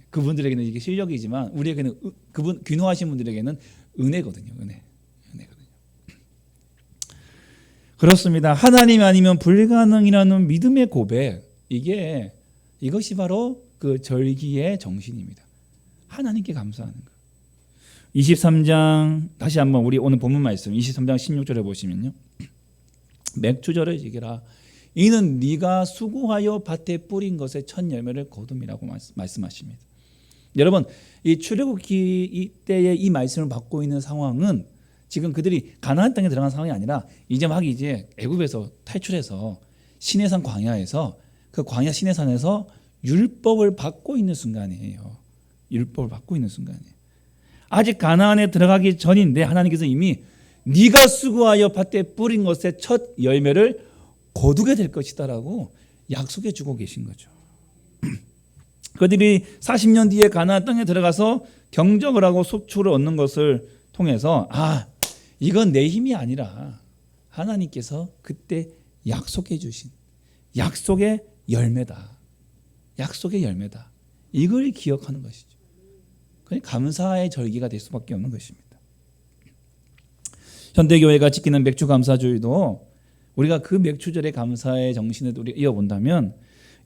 그분들에게는 이게 실력이지만 우리에게는 그분 귀농하신 분들에게는 은혜거든요. 은혜거든요. 그렇습니다. 하나님 아니면 불가능이라는 믿음의 고백, 이것이 바로 그 절기의 정신입니다. 하나님께 감사하는 것. 23장 다시 한번 우리 오늘 본문 말씀 23장 16절에 보시면요. 맥주절을 지키라. 이는 네가 수고하여 밭에 뿌린 것의 첫 열매를 거둠이라고 말씀하십니다. 여러분, 이 출애굽기 이때의 이 말씀을 받고 있는 상황은 지금 그들이 가나안 땅에 들어간 상황이 아니라 이제 애굽에서 탈출해서 시내산 광야에서 그 광야 시내산에서 율법을 받고 있는 순간이에요. 율법을 받고 있는 순간이에요. 아직 가나안에 들어가기 전인데 하나님께서 이미 네가 수고하여 밭에 뿌린 것의 첫 열매를 거두게 될 것이다라고 약속해 주고 계신 거죠. 그들이 40년 뒤에 가나안 땅에 들어가서 경적을 하고 속초를 얻는 것을 통해서 이건 내 힘이 아니라 하나님께서 그때 약속해 주신 약속의 열매다. 약속의 열매다. 이걸 기억하는 것이죠. 그러니까 감사의 절기가 될 수밖에 없는 것입니다. 현대교회가 지키는 맥주감사주의도 우리가 그 맥주절의 감사의 정신을 우리 이어본다면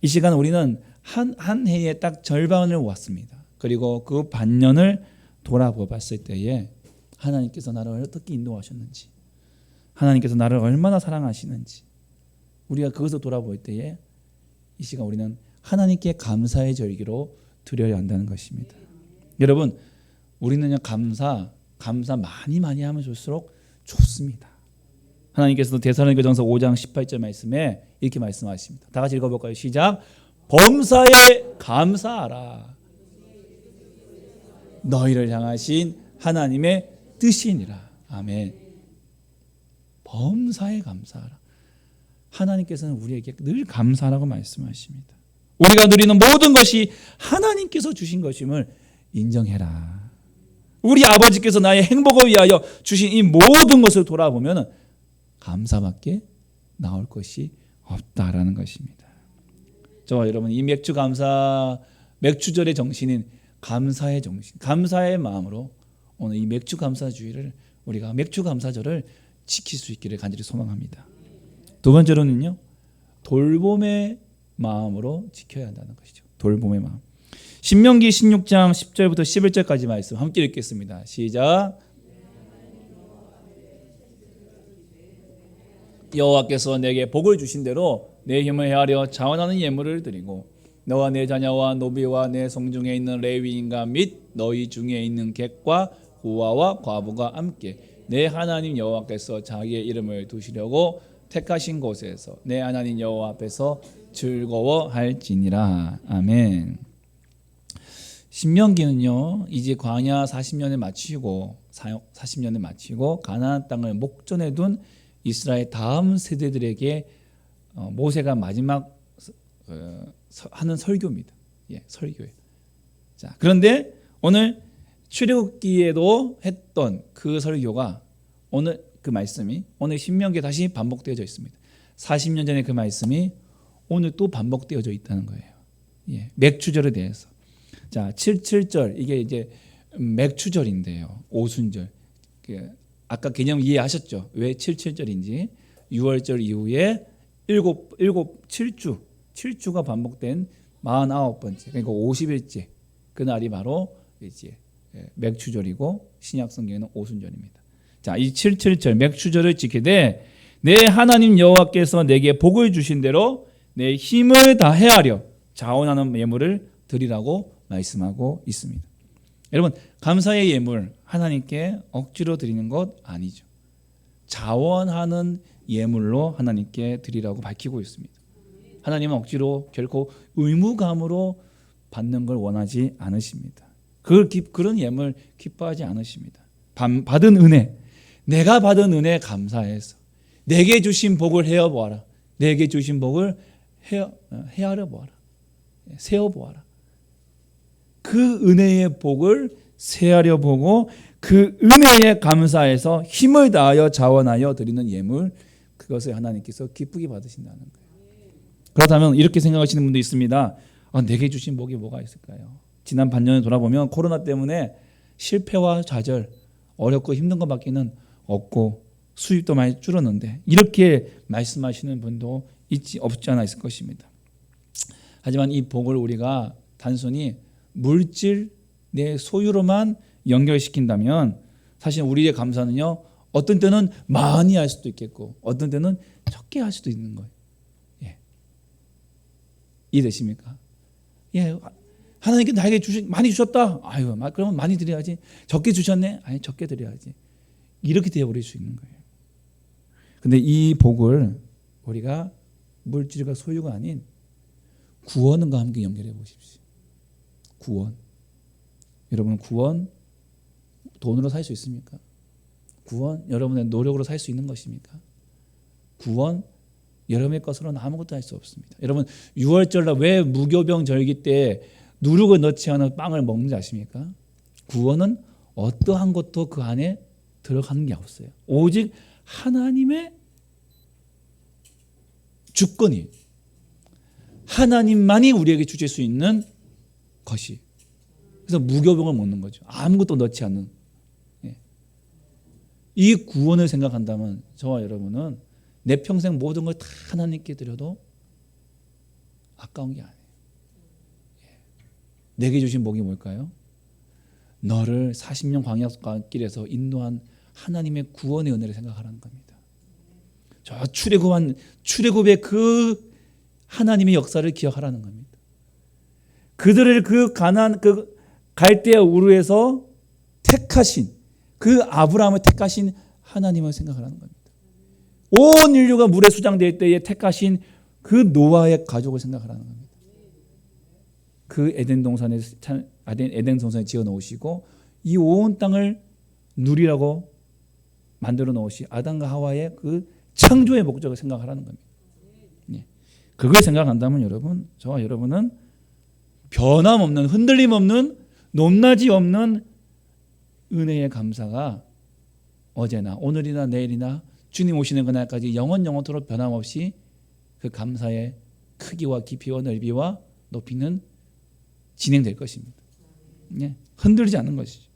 이 시간 우리는 한 해에 딱 절반을 왔습니다. 그리고 그 반년을 돌아보 봤을 때에 하나님께서 나를 어떻게 인도하셨는지, 하나님께서 나를 얼마나 사랑하시는지 우리가 그것을 돌아볼 때에 이 시간 우리는 하나님께 감사의 절기로 드려야 한다는 것입니다. 여러분, 우리는요 감사 많이 하면 좋을수록 좋습니다. 하나님께서도 데살로니가전서 5장 18절 말씀에 이렇게 말씀하십니다. 다 같이 읽어볼까요? 시작. 범사에 감사하라. 너희를 향하신 하나님의 뜻이니라. 아멘. 범사에 감사하라. 하나님께서는 우리에게 늘 감사하라고 말씀하십니다. 우리가 누리는 모든 것이 하나님께서 주신 것임을 인정해라. 우리 아버지께서 나의 행복을 위하여 주신 이 모든 것을 돌아보면 감사밖에 나올 것이 없다라는 것입니다. 저 여러분, 이 맥주절의 정신인 감사의 정신, 감사의 마음으로 오늘 이 맥주 감사주의를 우리가 맥주 감사절을 지킬 수 있기를 간절히 소망합니다. 두 번째로는요, 돌봄의 마음으로 지켜야 한다는 것이죠. 돌봄의 마음. 신명기 16장 10절부터 11절까지 말씀 함께 읽겠습니다. 시작. 여호와께서 내게 복을 주신 대로 내 힘을 헤아려 자원하는 예물을 드리고 너와 내 자녀와 노비와 내 성중에 있는 레위인과 및 너희 중에 있는 객과 고아와 과부가 함께 내 하나님 여호와께서 자기의 이름을 두시려고 택하신 곳에서 내 하나님 여호와 앞에서 즐거워할지니라. 아멘. 신명기는요 이제 광야 40년을 마치고 가나안 땅을 목전에 둔 이스라엘 다음 세대들에게 모세가 마지막 하는 설교입니다. 설교예요. 자, 그런데 오늘 출애굽기에도 했던 그 설교가 오늘 그 말씀이 오늘 신명기에 다시 반복되어져 있습니다. 40년 전에 그 말씀이 오늘 또 반복되어져 있다는 거예요. 맥주절에 대해서. 자, 77절 이게 이제 맥주절인데요. 오순절. 아까 개념 이해하셨죠? 왜 77절인지. 6월절 이후에 7주가 반복된 49번째, 그러니까 50일째 그날이 바로 이제 맥주절이고 신약 성경에는 오순절입니다. 자, 이 77절 맥주절을 지키되 내 하나님 여호와께서 내게 복을 주신 대로 내 힘을 다해하려 자원하는 예물을 드리라고 말씀하고 있습니다. 여러분, 감사의 예물 하나님께 억지로 드리는 것 아니죠. 자원하는 예물로 하나님께 드리라고 밝히고 있습니다. 하나님은 억지로 결코 의무감으로 받는 걸 원하지 않으십니다. 그런 예물 기뻐하지 않으십니다. 받은 은혜, 내가 받은 은혜 감사해서 내게 주신 복을 헤어보아라. 내게 주신 복을 헤아려 보아라. 세어 보아라. 그 은혜의 복을 세하려 보고 그 은혜에 감사해서 힘을 다하여 자원하여 드리는 예물, 그것을 하나님께서 기쁘게 받으신다는 거예요. 그렇다면 이렇게 생각하시는 분도 있습니다. 내게 주신 복이 뭐가 있을까요? 지난 반년을 돌아보면 코로나 때문에 실패와 좌절, 어렵고 힘든 것밖에는 없고 수입도 많이 줄었는데, 이렇게 말씀하시는 분도 없지 않아 있을 것입니다. 하지만 이 복을 우리가 단순히 물질, 내 소유로만 연결시킨다면 사실 우리의 감사는요, 어떤 때는 많이 할 수도 있겠고 어떤 때는 적게 할 수도 있는 거예요. 이해되십니까? 하나님께 나에게 많이 주셨다. 아유, 그러면 많이 드려야지. 적게 주셨네. 아니, 적게 드려야지. 이렇게 되어버릴 수 있는 거예요. 근데 이 복을 우리가 물질과 소유가 아닌 구원과 함께 연결해 보십시오. 구원. 여러분, 구원 돈으로 살 수 있습니까? 구원 여러분의 노력으로 살 수 있는 것입니까? 구원 여러분의 것으로는 아무것도 할 수 없습니다. 여러분, 6월절날 왜 무교병 절기 때 누룩을 넣지 않은 빵을 먹는지 아십니까? 구원은 어떠한 것도 그 안에 들어가는 게 없어요. 오직 하나님의 주권이, 하나님만이 우리에게 주실 수 있는 것이. 그래서 무교병을 먹는 거죠. 아무것도 넣지 않는. 이 구원을 생각한다면 저와 여러분은 내 평생 모든 걸 다 하나님께 드려도 아까운 게 아니에요. 내게 주신 복이 뭘까요? 너를 40년 광야길에서 인도한 하나님의 구원의 은혜를 생각하라는 겁니다. 저 출애굽의 그 하나님의 역사를 기억하라는 겁니다. 그들을 그 가나안 그 갈대아 우르에서 택하신, 그 아브라함을 택하신 하나님을 생각하라는 겁니다. 온 인류가 물에 수장될 때에 택하신 그 노아의 가족을 생각하라는 겁니다. 그 에덴 동산에 지어 놓으시고 이 온 땅을 누리라고 만들어 놓으시 아담과 하와의 그 창조의 목적을 생각하라는 겁니다. 그걸 생각한다면 여러분, 저와 여러분은 변함없는, 흔들림 없는, 높낮이 없는 은혜의 감사가 어제나 오늘이나 내일이나 주님 오시는 그날까지 영원토록 변함없이 그 감사의 크기와 깊이와 넓이와 높이는 진행될 것입니다. 흔들리지 않는 것이죠.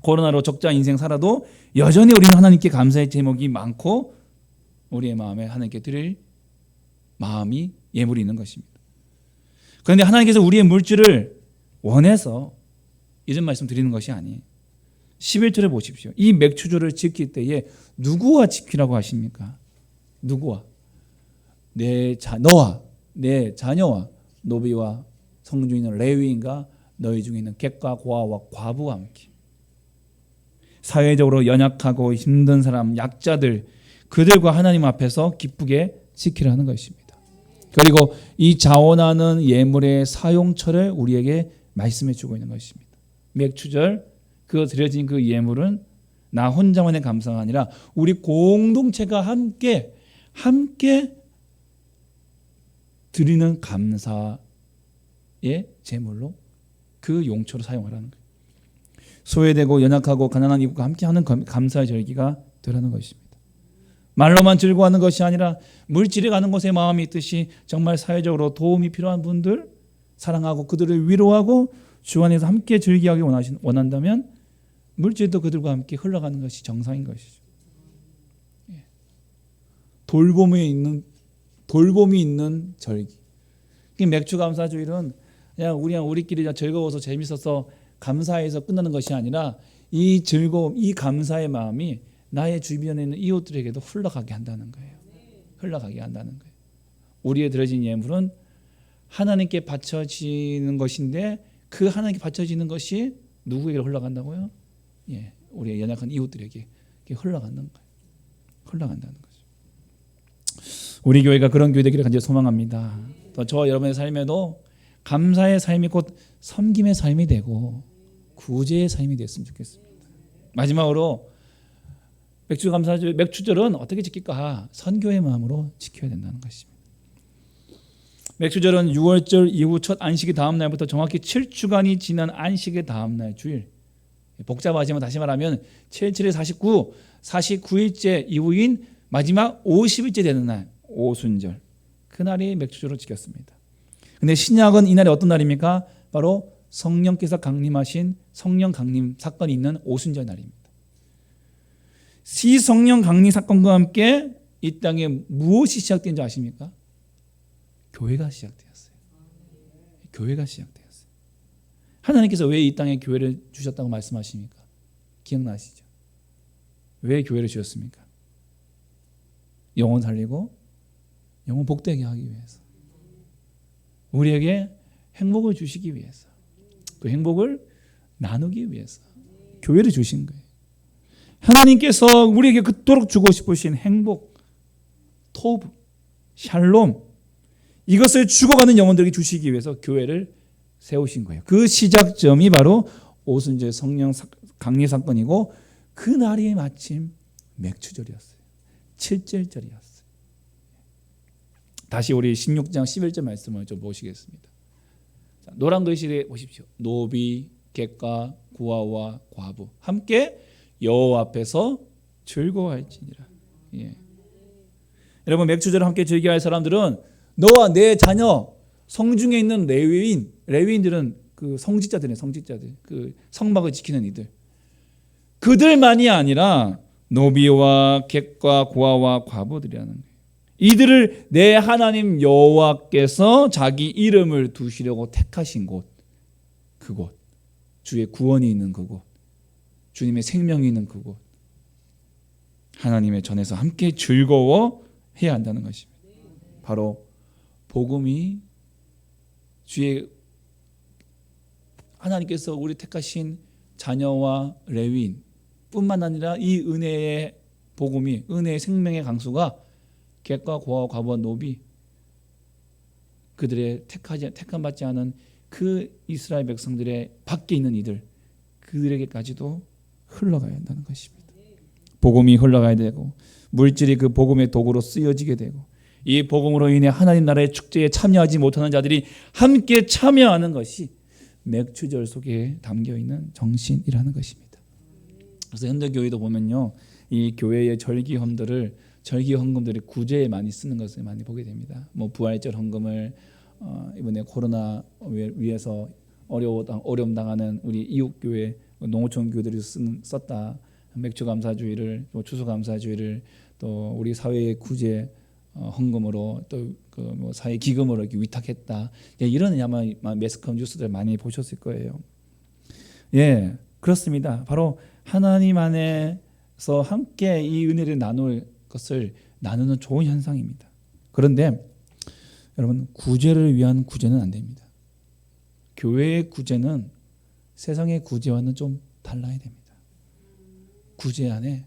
코로나로 적자 인생 살아도 여전히 우리는 하나님께 감사의 제목이 많고 우리의 마음에 하나님께 드릴 마음이 예물이 있는 것입니다. 그런데 하나님께서 우리의 물질을 원해서 이런 말씀 드리는 것이 아니에요. 11절에 보십시오. 이 맥추절을 지킬 때에 누구와 지키라고 하십니까? 누구와? 너와 내 자녀와 노비와 성중인은 레위인과 너희 중에 있는 객과 고아와 과부와 함께. 사회적으로 연약하고 힘든 사람, 약자들, 그들과 하나님 앞에서 기쁘게 지키라는 것입니다. 그리고 이 자원하는 예물의 사용처를 우리에게 말씀해 주고 있는 것입니다. 맥추절 그 드려진 그 예물은 나 혼자만의 감사가 아니라 우리 공동체가 함께 드리는 감사의 제물로 그 용처로 사용하라는 거예요. 소외되고 연약하고 가난한 이웃과 함께하는 감사의 절기가 되라는 것입니다. 말로만 즐거워하는 것이 아니라 물질에 가는 곳에 마음이 있듯이 정말 사회적으로 도움이 필요한 분들 사랑하고 그들을 위로하고 주 안에서 함께 즐기하기 원한다면 물질도 그들과 함께 흘러가는 것이 정상인 것이죠. 돌봄이 있는 절기. 맥주 감사주일은 그냥 우리끼리 즐거워서 재밌어서 감사해서 끝나는 것이 아니라 이 즐거움, 이 감사의 마음이 나의 주변에 있는 이웃들에게도 흘러가게 한다는 거예요. 흘러가게 한다는 거예요. 우리의 드려진 예물은 하나님께 바쳐지는 것인데 그 하나님께 바쳐지는 것이 누구에게 흘러간다고요? 예, 우리의 연약한 이웃들에게 흘러가는 거예요. 흘러간다는 거죠. 우리 교회가 그런 교회 되기를 간절히 소망합니다. 또 저 여러분의 삶에도 감사의 삶이 곧 섬김의 삶이 되고 구제의 삶이 됐으면 좋겠습니다. 마지막으로 맥주절은 어떻게 지킬까? 선교의 마음으로 지켜야 된다는 것입니다. 맥주절은 6월절 이후 첫 안식의 다음 날부터 정확히 7주간이 지난 안식의 다음 날 주일. 복잡하지만 다시 말하면 77에 49, 49일째 이후인 마지막 50일째 되는 날 오순절. 그날이 맥주절을 지켰습니다. 근데 신약은 이날이 어떤 날입니까? 바로 성령께서 강림하신 성령 강림 사건이 있는 오순절 날입니다. 시성령 강림 사건과 함께 이 땅에 무엇이 시작된지 아십니까? 교회가 시작되었어요. 교회가 시작되었어요. 하나님께서 왜 이 땅에 교회를 주셨다고 말씀하십니까? 기억나시죠? 왜 교회를 주셨습니까? 영혼 살리고 영혼 복되게 하기 위해서, 우리에게 행복을 주시기 위해서, 그 행복을 나누기 위해서 교회를 주신 거예요. 하나님께서 우리에게 그토록 주고 싶으신 행복, 토브, 샬롬, 이것을 죽어가는 영혼들에게 주시기 위해서 교회를 세우신 거예요. 그 시작점이 바로 오순절 성령 강림 사건이고 그 날이 마침 맥주절이었어요. 7절절이었어요. 다시 우리 16장 11절 말씀을 좀 보시겠습니다. 자, 노란 글씨에 보십시오. 노비, 객과 구아와 과부 함께 여호와 앞에서 즐거워할지니라. 예. 여러분 맥주절을 함께 즐겨야 할 사람들은 너와 내 자녀, 성중에 있는 레위인들은 그 성직자들, 그 성막을 지키는 이들, 그들만이 아니라 노비와 객과 고아와 과부들이라는 거예요. 이들을 내 하나님 여호와께서 자기 이름을 두시려고 택하신 곳, 그곳, 주의 구원이 있는 그곳, 주님의 생명이 있는 그곳, 하나님의 전에서 함께 즐거워해야 한다는 것입니다. 바로 복음이 주의 하나님께서 우리 택하신 자녀와 레위인 뿐만 아니라 이 은혜의 복음이, 은혜의 생명의 강수가 객과 고아와 과부와 노비, 그들의 택함 받지 않은 그 이스라엘 백성들의 밖에 있는 이들, 그들에게까지도 흘러가야 한다는 것입니다. 복음이 흘러가야 되고 물질이 그 복음의 도구로 쓰여지게 되고 이 복음으로 인해 하나님 나라의 축제에 참여하지 못하는 자들이 함께 참여하는 것이 맥주절 속에 담겨있는 정신이라는 것입니다. 그래서 현대 교회도 보면요, 이 교회의 절기 헌금들을 구제에 많이 쓰는 것을 많이 보게 됩니다. 뭐 부활절 헌금을 이번에 코로나 위해서 어려움 당하는 우리 이웃 교회, 농어촌 교회들이 썼다. 맥주 감사주의를, 또 추수 감사주의를, 또 우리 사회의 구제 헌금으로, 또 그 뭐 사회 기금으로 이렇게 위탁했다. 이런 아마 매스컴 뉴스들 많이 보셨을 거예요. 예, 그렇습니다. 바로 하나님 안에서 함께 이 은혜를 나눌 것을 나누는 좋은 현상입니다. 그런데 여러분, 구제를 위한 구제는 안 됩니다. 교회의 구제는 세상의 구제와는 좀 달라야 됩니다. 구제 안에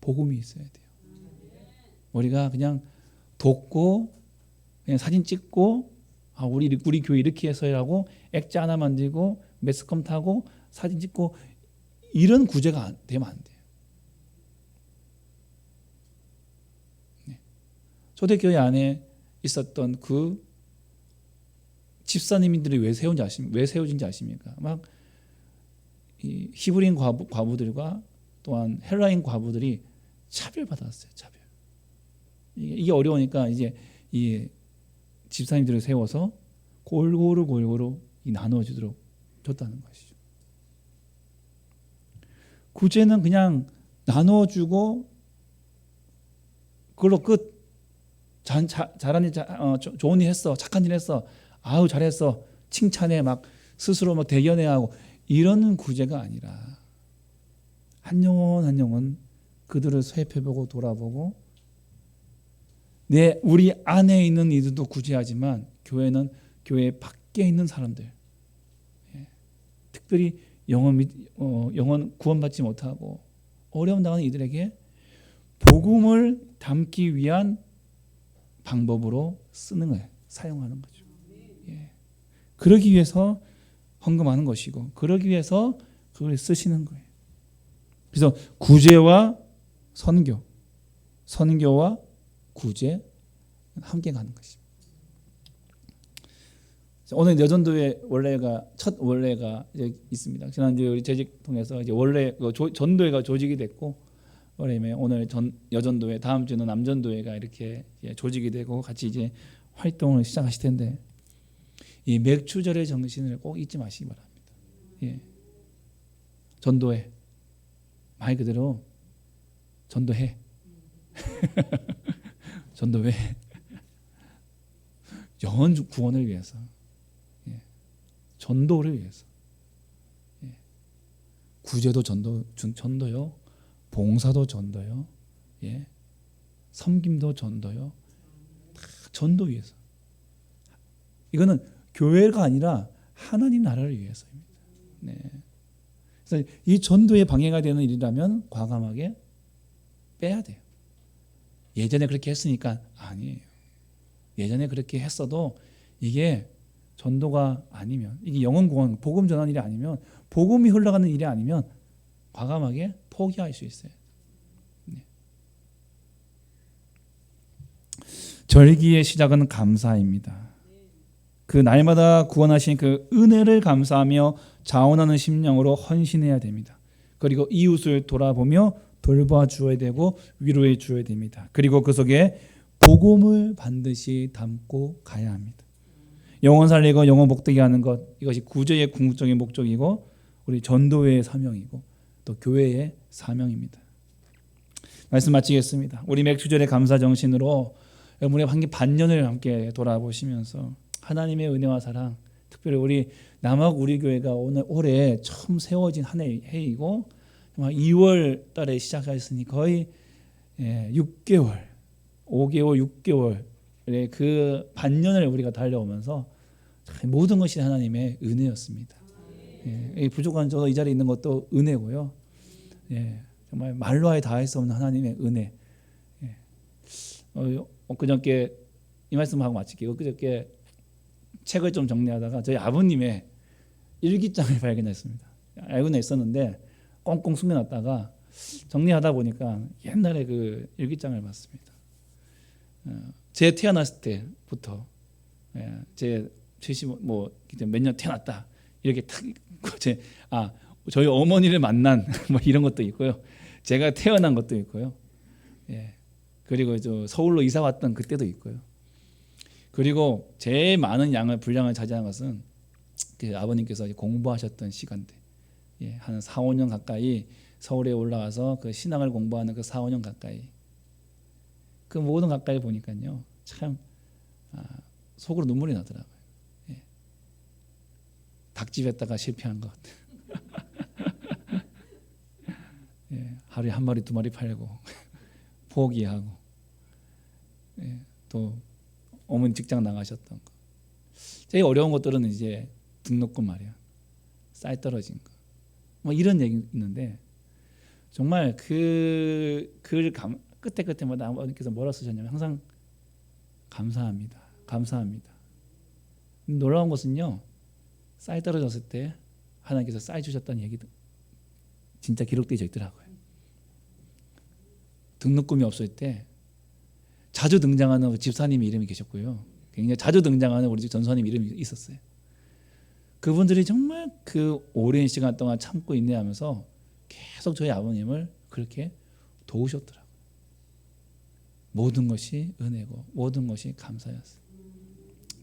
복음이 있어야 돼요. 우리가 그냥 돕고 그냥 사진 찍고 우리 교회 이렇게 해서라고 액자 하나 만들고 매스컴 타고 사진 찍고 이런 구제가 되면 안 돼요. 네. 초대교회 안에 있었던 그 집사님들이 왜 세워진지 아십니까? 막 이 히브리인 과부들과 또한 헬라인 과부들이 차별받았어요. 차별. 이게 어려우니까 이제 이 집사님들을 세워서 골고루 나눠주도록 줬다는 것이죠. 구제는 그냥 나눠주고 그걸로 끝. 잘한 일, 좋은 일 했어, 착한 일 했어, 아우 잘했어, 칭찬해, 막 스스로 막 대견해하고 이런 구제가 아니라 한 영혼 그들을 살펴보고 돌아보고 우리 안에 있는 이들도 구제하지만 교회는 교회 밖에 있는 사람들, 특별히 영혼 구원받지 못하고 어려움 당하는 이들에게 복음을 담기 위한 방법으로 쓰는 거예요. 사용하는 거죠. 그러기 위해서 헌금하는 것이고, 그러기 위해서 그걸 쓰시는 거예요. 그래서 구제와 선교, 선교와 구제 함께 가는 것입니다. 오늘 여전도회 첫 원래가 이제 있습니다. 지난주에 우리 재직 통해서 이제 원래 전도회가 조직이 됐고, 오늘 여전도회, 다음 주는 남전도회가 이렇게 조직이 되고 같이 이제 활동을 시작하실 텐데, 이 맥추절의 정신을 꼭 잊지 마시기 바랍니다. 전도회, 말 그대로 전도해. 전도회, 영혼 구원을 위해서, 전도를 위해서, 구제도 전도요, 봉사도 전도요, 섬김도 전도요, 다 전도 위해서. 이거는 교회가 아니라 하나님 나라를 위해서입니다. 그래서 이 전도에 방해가 되는 일이라면 과감하게 빼야 돼요. 예전에 그렇게 했으니까 아니에요. 예전에 그렇게 했어도 이게 전도가 아니면, 이게 영혼 구원, 복음 전하는 일이 아니면, 복음이 흘러가는 일이 아니면 과감하게 포기할 수 있어요. 절기의 시작은 감사입니다. 그 날마다 구원하신 그 은혜를 감사하며 자원하는 심령으로 헌신해야 됩니다. 그리고 이웃을 돌아보며 돌봐주어야 되고 위로해 주어야 됩니다. 그리고 그 속에 복음을 반드시 담고 가야 합니다. 영혼 살리고 영혼 복되게 하는 것, 이것이 구제의 궁극적인 목적이고 우리 전도회의 사명이고 또 교회의 사명입니다. 말씀 마치겠습니다. 우리 맥주절의 감사 정신으로 여러분의 반년을 함께 돌아보시면서 하나님의 은혜와 사랑, 특별히 우리 남학 우리 교회가 올해 처음 세워진 한 해이고 2월 달에 시작했으니 거의 6개월, 5개월, 6개월의 그 반년을 우리가 달려오면서 모든 것이 하나님의 은혜였습니다. 부족한 저도 이 자리에 있는 것도 은혜고요. 정말 말로 하여 다할 수 없는 하나님의 은혜. 그저께 이 말씀하고 마칠게요. 그저께 책을 좀 정리하다가 저희 아버님의 일기장을 발견했습니다. 알고는 있었는데 꽁꽁 숨겨놨다가 정리하다 보니까 옛날에 그 일기장을 봤습니다. 제 태어났을 때부터 제 70 몇 년 태어났다 이렇게 탁 저희 어머니를 만난 이런 것도 있고요. 제가 태어난 것도 있고요. 그리고 서울로 이사 왔던 그때도 있고요. 그리고 제일 많은 분량을 차지한 것은 그 아버님께서 공부하셨던 시간대, 한 4, 5년 가까이 서울에 올라와서 그 신학을 공부하는 그 4, 5년 가까이 그 모든 가까이 보니까요 참 속으로 눈물이 나더라고요. 닭집에다가 실패한 것 같아요. 하루에 한 마리 두 마리 팔고 포기하고 또 어머니 직장 나가셨던 거. 제일 어려운 것들은 이제 등록금 마련, 쌀 떨어진 거, 이런 얘기 있는데 정말 그 글 끝에마다 아버님께서 뭐라 쓰셨냐면 항상 감사합니다, 감사합니다. 놀라운 것은요, 쌀 떨어졌을 때 하나님께서 쌀 주셨다는 얘기도 진짜 기록되어 있더라고요. 등록금이 없을 때 자주 등장하는 집사님 이름이 계셨고요. 굉장히 자주 등장하는 우리 집 전사님 이름이 있었어요. 그분들이 정말 그 오랜 시간 동안 참고 인내하면서 계속 저희 아버님을 그렇게 도우셨더라고요. 모든 것이 은혜고 모든 것이 감사였어요.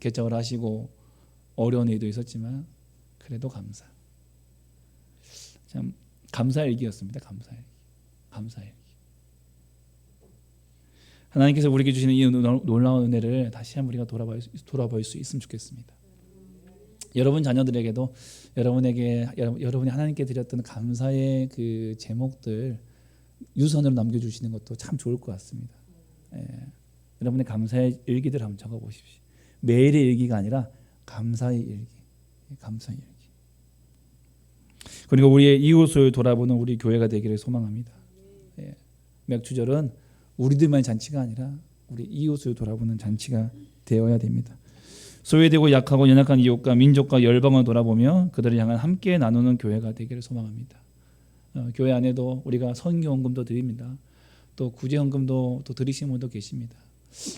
개척을 하시고 어려운 일도 있었지만 그래도 감사. 참 감사일기였습니다. 감사일기. 하나님께서 우리에게 주시는 이 놀라운 은혜를 다시 한번 우리가 돌아볼 수 있으면 좋겠습니다. 여러분 자녀들에게도 여러분이 하나님께 드렸던 감사의 그 제목들 유선으로 남겨주시는 것도 참 좋을 것 같습니다. 여러분의 감사의 일기들 한번 적어보십시오. 매일의 일기가 아니라 감사의 일기. 감사의 일기. 그리고 우리의 이웃을 돌아보는 우리 교회가 되기를 소망합니다. 예. 맥주절은 우리들만의 잔치가 아니라 우리 이웃을 돌아보는 잔치가 되어야 됩니다. 소외되고 약하고 연약한 이웃과 민족과 열방을 돌아보며 그들을 향한 함께 나누는 교회가 되기를 소망합니다. 교회 안에도 우리가 선교헌금도 드립니다. 또 구제헌금도 또 드리시는 분도 계십니다.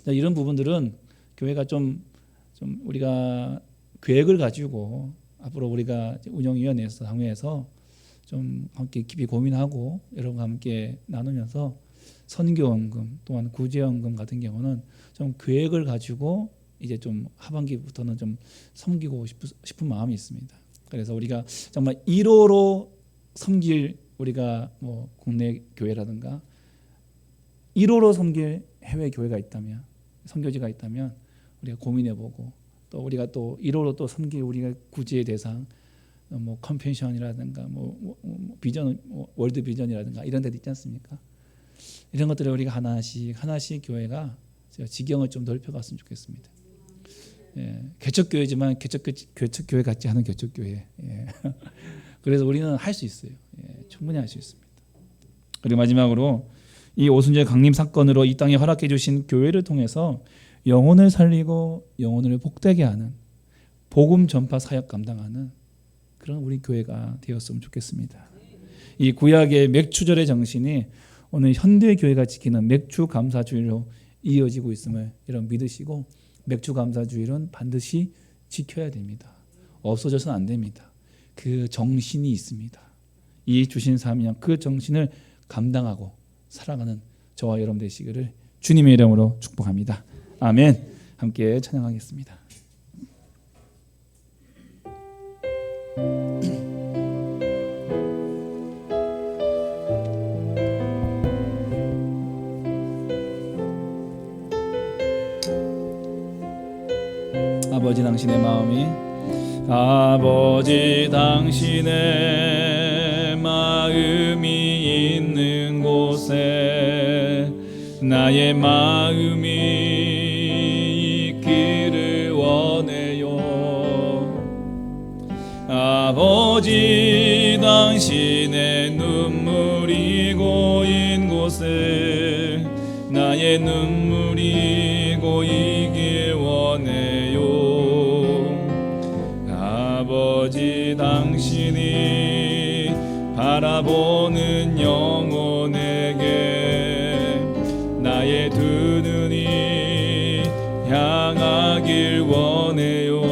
이런 부분들은 교회가 좀 우리가 계획을 가지고 앞으로 우리가 운영위원회에서 당회에서 좀 함께 깊이 고민하고 여러분과 함께 나누면서 선교헌금 또한 구제헌금 같은 경우는 좀 계획을 가지고 이제 좀 하반기부터는 좀 섬기고 싶은 마음이 있습니다. 그래서 우리가 정말 1호로 섬길 우리가 뭐 국내 교회라든가 1호로 섬길 해외 교회가 있다면 선교지가 있다면 우리가 고민해보고 또 우리가 또 1호로 또 섬길 우리가 구제의 대상 뭐 컨벤션이라든가 뭐 비전 월드 비전이라든가 이런 데도 있지 않습니까? 이런 것들을 우리가 하나씩 교회가 지경을 좀 넓혀갔으면 좋겠습니다. 예, 개척교회지만 개척교회 같지 않은 개척교회. 예. 그래서 우리는 할 수 있어요. 예, 충분히 할 수 있습니다. 그리고 마지막으로 이 오순절 강림 사건으로 이 땅에 허락해 주신 교회를 통해서 영혼을 살리고 영혼을 복되게 하는 복음 전파 사역 감당하는 그런 우리 교회가 되었으면 좋겠습니다. 이 구약의 맥주절의 정신이 오늘 현대 교회가 지키는 맥주 감사주일로 이어지고 있음을 여러분 믿으시고 맥주 감사주일은 반드시 지켜야 됩니다. 없어져서는 안 됩니다. 그 정신이 있습니다. 이 주신 사명 그 정신을 감당하고 살아가는 저와 여러분 되시기를 주님의 이름으로 축복합니다. 아멘. 함께 찬양하겠습니다. 아버지 당신의 마음이 아버지 당신의 마음이 있는 곳에 나의 마음이 있기를 원해요. 아버지 당신의 눈물이 고인 곳에 나의 눈물이 고이길 원해요. 아버지 당신이 바라보는 영혼에게 나의 두 눈이 향하길 원해요.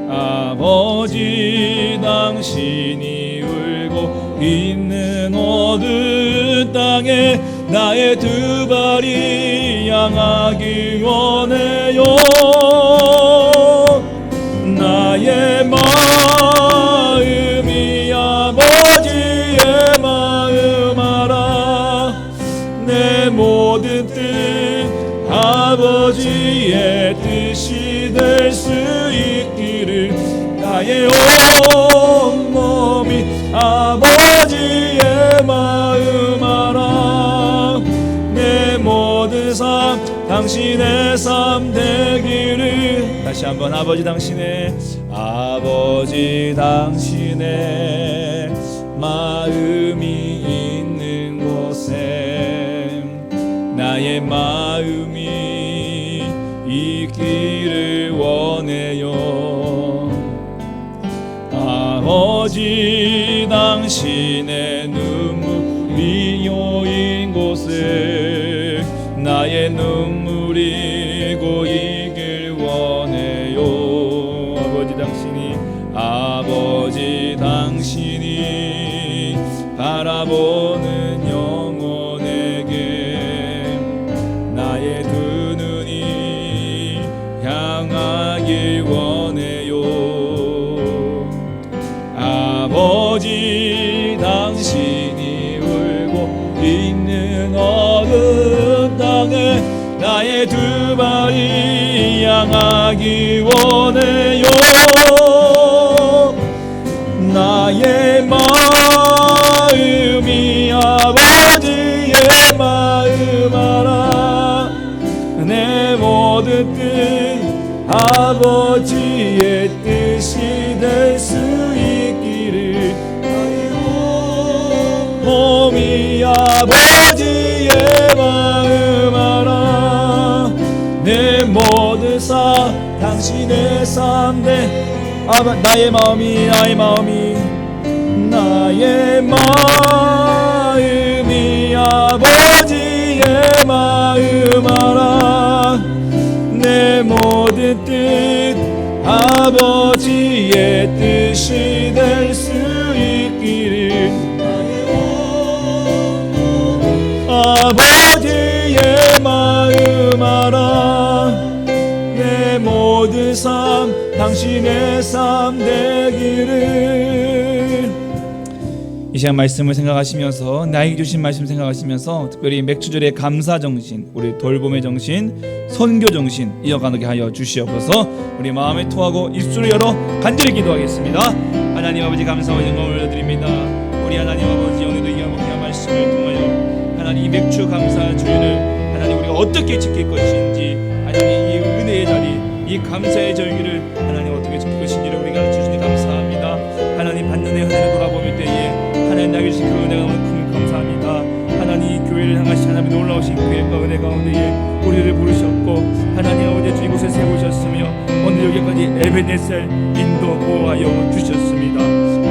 아버지 당신이 울고 있는 어두운 땅에 나의 두 발이 향하길 원해요. 나의 마음이 아버지의 마음 알아. 내 모든 뜻 아버지의 뜻이 될 수 있기를 나의 온몸이 아버지의 마음 알아. 내 모든 삶 당신의 삶 되기를. 다시 한번 아버지 당신의 마음이 있는 곳에 나의 마음이 있기를 원해요. 아버지 당신의 눈물이 고인 곳에 나의 눈물이 고이길 원해요. 아버지 당신이 바라보는 영혼에게 나의 두 눈이 향하길 원해요. 아버지 당신이 울고 있는 어두운 땅에 나의 두 발이 향하길 원해요. 나의 마음이 아버지의 마음 알아. 내 모든 뜻 아버지의 뜻이 될 수 있기를 몸이 아버지의 마음 알아 내 모든 삶 당신의 삶 나의 마음이 아버지의 마음 알아 내 모든 뜻 아버지의 뜻이 될 수 있기를 아버지의 마음 알아 내 모든 삶 당신의 삶 되기를. 이 시간 말씀을 생각하시면서 나에게 주신 말씀 생각하시면서 특별히 맥주절의 감사 정신, 우리 돌봄의 정신, 선교 정신 이어가게 하여 주시옵소서. 우리 마음에 토하고 입술을 열어 간절히 기도하겠습니다. 하나님 아버지 감사와 영광을 올려드립니다. 우리 하나님 아버지 오늘도 이 귀한 말씀을 통하여 하나님 이 맥주 감사 주일을 하나님 우리가 어떻게 지킬 것인지 하나님 이 은혜의 자리 이 감사의 절기를 하나님 어떻게 지킬 것인지를 우리가 주시니 감사합니다. 하나님 받는 은혜를 돌아보실 때에 하나님 나에게 주신 그 은혜가 너무 큰 감사합니다. 하나님 이 교회를 향하신 하나님의 놀라우신 계획과 은혜 가운데에 우리를 부르셨고 하나님 아버지 주 이곳에 세우셨으며 오늘 여기까지 에베네셀 인도하여 주셨습니다.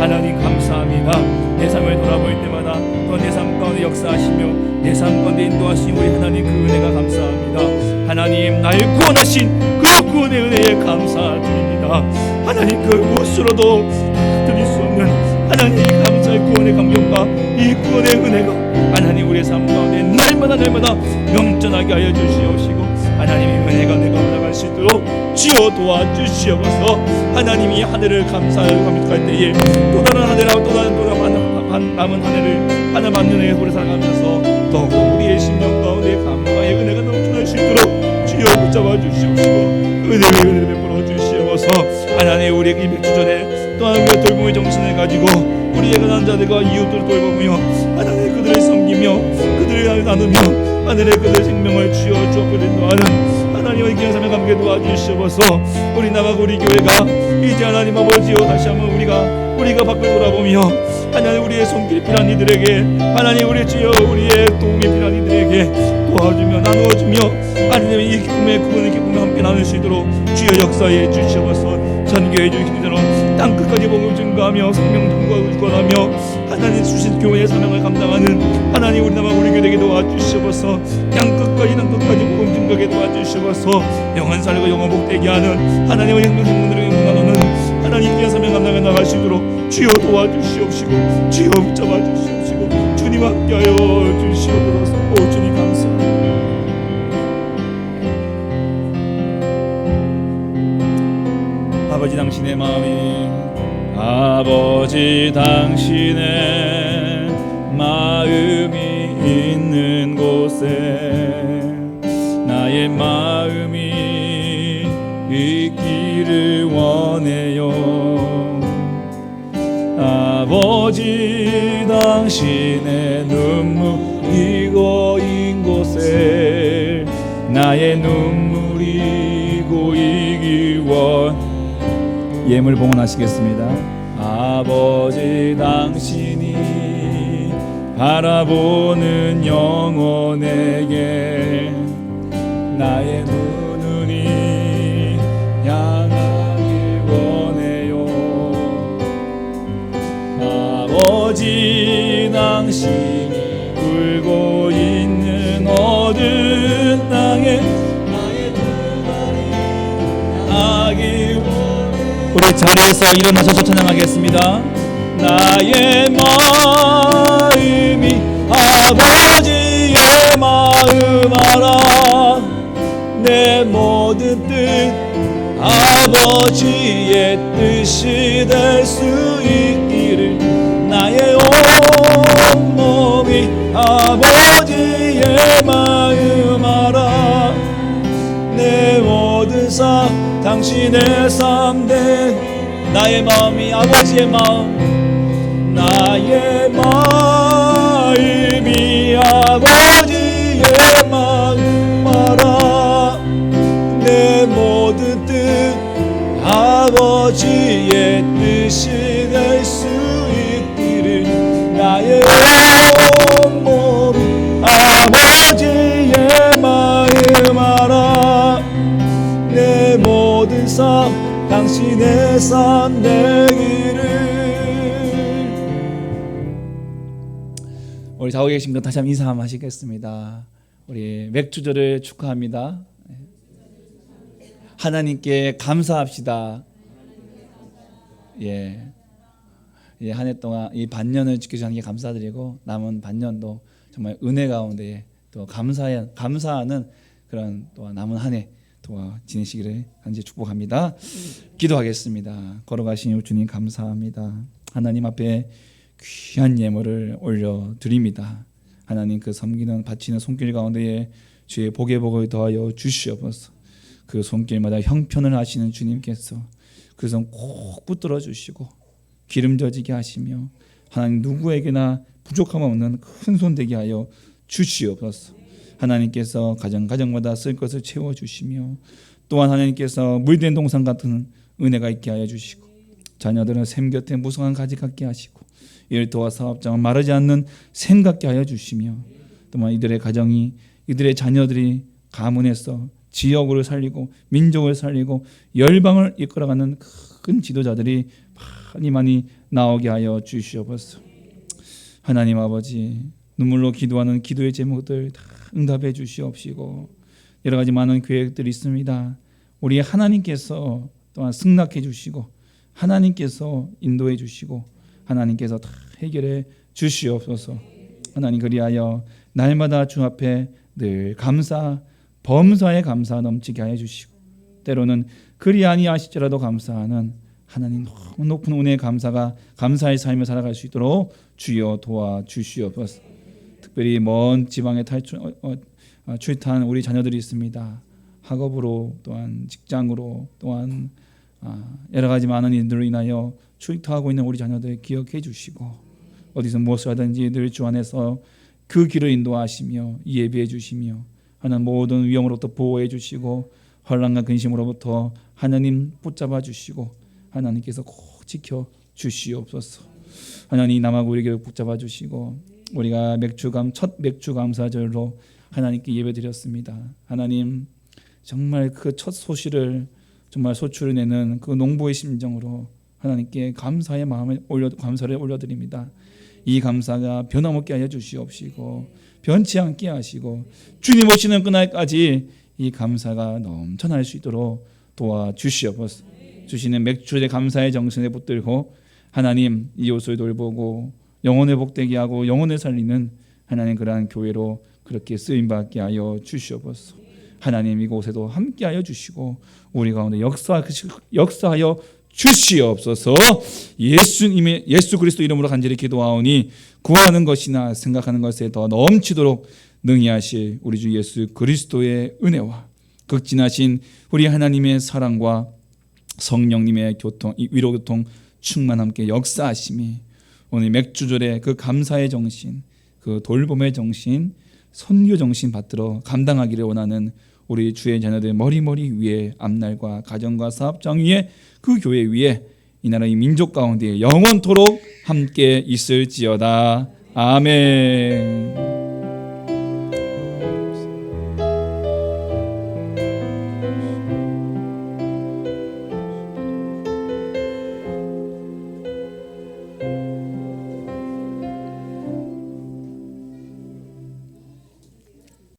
하나님 감사합니다. 내 삶을 돌아볼 때마다 또 내 삶 가운데 역사하시며 내 삶 가운데 인도하신 우리 하나님 그 은혜가 감사합니다. 하나님 나를 구원하신 그 구원의 은혜에 감사드립니다. 하나님 그 무엇으로도 드릴 수 없는 하나님 감사의 구원의 감격과 이 구원의 은혜가 하나님 우리의 삶 가운데 날마다 영전하게 하여 주시옵시고 하나님의 은혜가 내가 올라갈 수 있도록 주여 도와주시옵소서. 하나님이 하늘을 감사하고 감격할 때에 또 다른 하늘하고 또 다른 남은 하늘을 하나 받는 은혜에 우리 살아가면서 더욱 우리의 심령 가운데 감사의 은혜가 넘쳐날 수 있도록 주여 붙잡아 주시옵시고 은혜를 베풀어 주시옵소서. 하나님 우리 이 맥주전에 또한 그 돌봄의 정신을 가지고 우리의 가난한 자들과 이웃들을 돌보며 하나님 그들을 섬기며 그들을 나누며 하늘의 그들의 생명을 주어 인도하는 하나님의 귀한 삶을 감게 도와주시옵소서. 우리 나가고 우리 교회가 이제 하나님 아버지요 다시 한번 우리가 밖을 돌아보며 하나님 우리의 손길이 필요한 이들에게 하나님 우리 주여 우리의 도움이 필요한 이들에게 도와주며 나누어주며 하나님의 이 기쁨의 기쁨을 함께 나눌 수 있도록 주여 역사해 주시옵소서. 전교해 주신 대로 땅 끝까지 복음을 증거하며 생명 증거하며 하나님 주신 교회의 사명을 감당하는 하나님 우리 나라 우리 교회에게 도와주시옵소서. 땅 끝까지 복음 증거하게 도와주시옵소서. 영원 살고 영원 복되게 하는 하나님의 생명들을 나누는 하나님 귀한 사명 감당해 나갈 수 있도록 주여 도와주시옵시고 주여 붙잡아 주시옵시고 주님 함께하여 주시옵소서. 오 주님 감사합니다. 아버지 당신의 마음이 아버지 당신의 마음이 있는 곳에 나의 마음이 있기를 원해요. 아버지 당신의 눈물이 고인 곳에 나의 눈물이 고이길 원 예물 봉헌하시겠습니다. 아버지 당신이 바라보는 영혼에게 나의 눈이 향하길 원해요. 아버지 당신이 울고 있는 어두운 땅에 나의 두 발이 향하길 원해요. 우리 자리에서 일어나셔서 찬양하겠습니다. 나의 마음이 아버지의 마음 알아 내 모든 뜻 아버지의 뜻이 될 수 있기를 나의 온몸이 아버지의 마음 알아 내 모든 삶 당신의 삶대 나의 마음이 아버지의 마음 나의 마음이 아버지의 마음 알아 내 모든 뜻 아버지의 뜻이 될 수 있기를 나의 온몸 아버지의 마음 알아 내 모든 삶 당신의 삶 되기를. 우리 자고 계신 분 다시 한번 인사 한번 하시겠습니다. 우리 맥주절을 축하합니다. 하나님께 감사합시다. 예, 한 해 동안 이 반년을 지켜주신 게 감사드리고 남은 반년도 정말 은혜 가운데 또 감사하는 그런 또 남은 한 해 또 지내시기를 간절히 축복합니다. 기도하겠습니다. 걸어가신 우리 주님 감사합니다. 하나님 앞에 귀한 예물을 올려드립니다. 하나님 그 섬기는 바치는 손길 가운데에 주의 복의 복을 더하여 주시옵소서. 그 손길마다 형편을 하시는 주님께서 그 손 꼭 붙들어 주시고 기름져지게 하시며 하나님 누구에게나 부족함 없는 큰 손 되게 하여 주시옵소서. 하나님께서 가정마다 쓸 것을 채워주시며 또한 하나님께서 물된 동산 같은 은혜가 있게 하여 주시고 자녀들은 샘 곁에 무성한 가지 갖게 하시고 일터와 사업장은 마르지 않는 샘 같게 하여 주시며 또한 이들의 가정이 이들의 자녀들이 가문에서 지역을 살리고 민족을 살리고 열방을 이끌어가는 큰 지도자들이 많이 나오게 하여 주시옵소서. 하나님 아버지 눈물로 기도하는 기도의 제목들 다 응답해 주시옵시고 여러 가지 많은 계획들이 있습니다. 우리 하나님께서 또한 승낙해 주시고 하나님께서 인도해 주시고 하나님께서 다 해결해 주시옵소서. 하나님 그리하여 날마다 주 앞에 늘 범사에 감사 넘치게 하여 주시고 때로는 그리 아니하실지라도 감사하는 하나님 너무 높은 은혜의 감사의 삶을 살아갈 수 있도록 주여 도와주시옵소서. 특별히 먼 지방에 출타한 우리 자녀들이 있습니다. 학업으로 또한 직장으로 또한 여러 가지 많은 일들로 인하여 출타하고 있는 우리 자녀들 기억해 주시고 어디서 무엇을 하든지 늘 주 안에서 그 길을 인도하시며 예비해 주시며 하나님 모든 위험으로부터 보호해 주시고 혼란과 근심으로부터 하나님 붙잡아 주시고 하나님께서 꼭 지켜 주시옵소서. 하나님 남하고 우리에게 붙잡아 주시고 우리가 첫 맥주 감사절로 하나님께 예배드렸습니다. 하나님 정말 그 첫 소시를 정말 소출을 내는 그 농부의 심정으로 하나님께 감사의 감사를 올려드립니다. 이 감사가 변함없게 하여 주시옵시고 변치 않게 하시고 주님 오시는 그날까지 이 감사가 넘쳐날 수 있도록 도와주시옵소서. 주시는 맥주의 감사의 정신에 붙들고 하나님 이웃을 돌보고 영혼을 복되게 하고 영혼을 살리는 하나님 그러한 교회로 그렇게 쓰임받게 하여 주시옵소서. 하나님 이곳에도 함께하여 주시고 우리 가운데 역사하여 주시옵소서. 예수 그리스도 이름으로 간절히 기도하오니 구하는 것이나 생각하는 것에 더 넘치도록 능히 하실 우리 주 예수 그리스도의 은혜와 극진하신 우리 하나님의 사랑과 성령님의 위로 교통 충만 함께 역사하심이 오늘 맥주절의 그 감사의 정신, 그 돌봄의 정신, 선교 정신 받들어 감당하기를 원하는 우리 주의 자녀들 머리 위에 앞날과 가정과 사업장 위에 그 교회 위에 이 나라 이 민족 가운데 영원토록 함께 있을지어다. 아멘.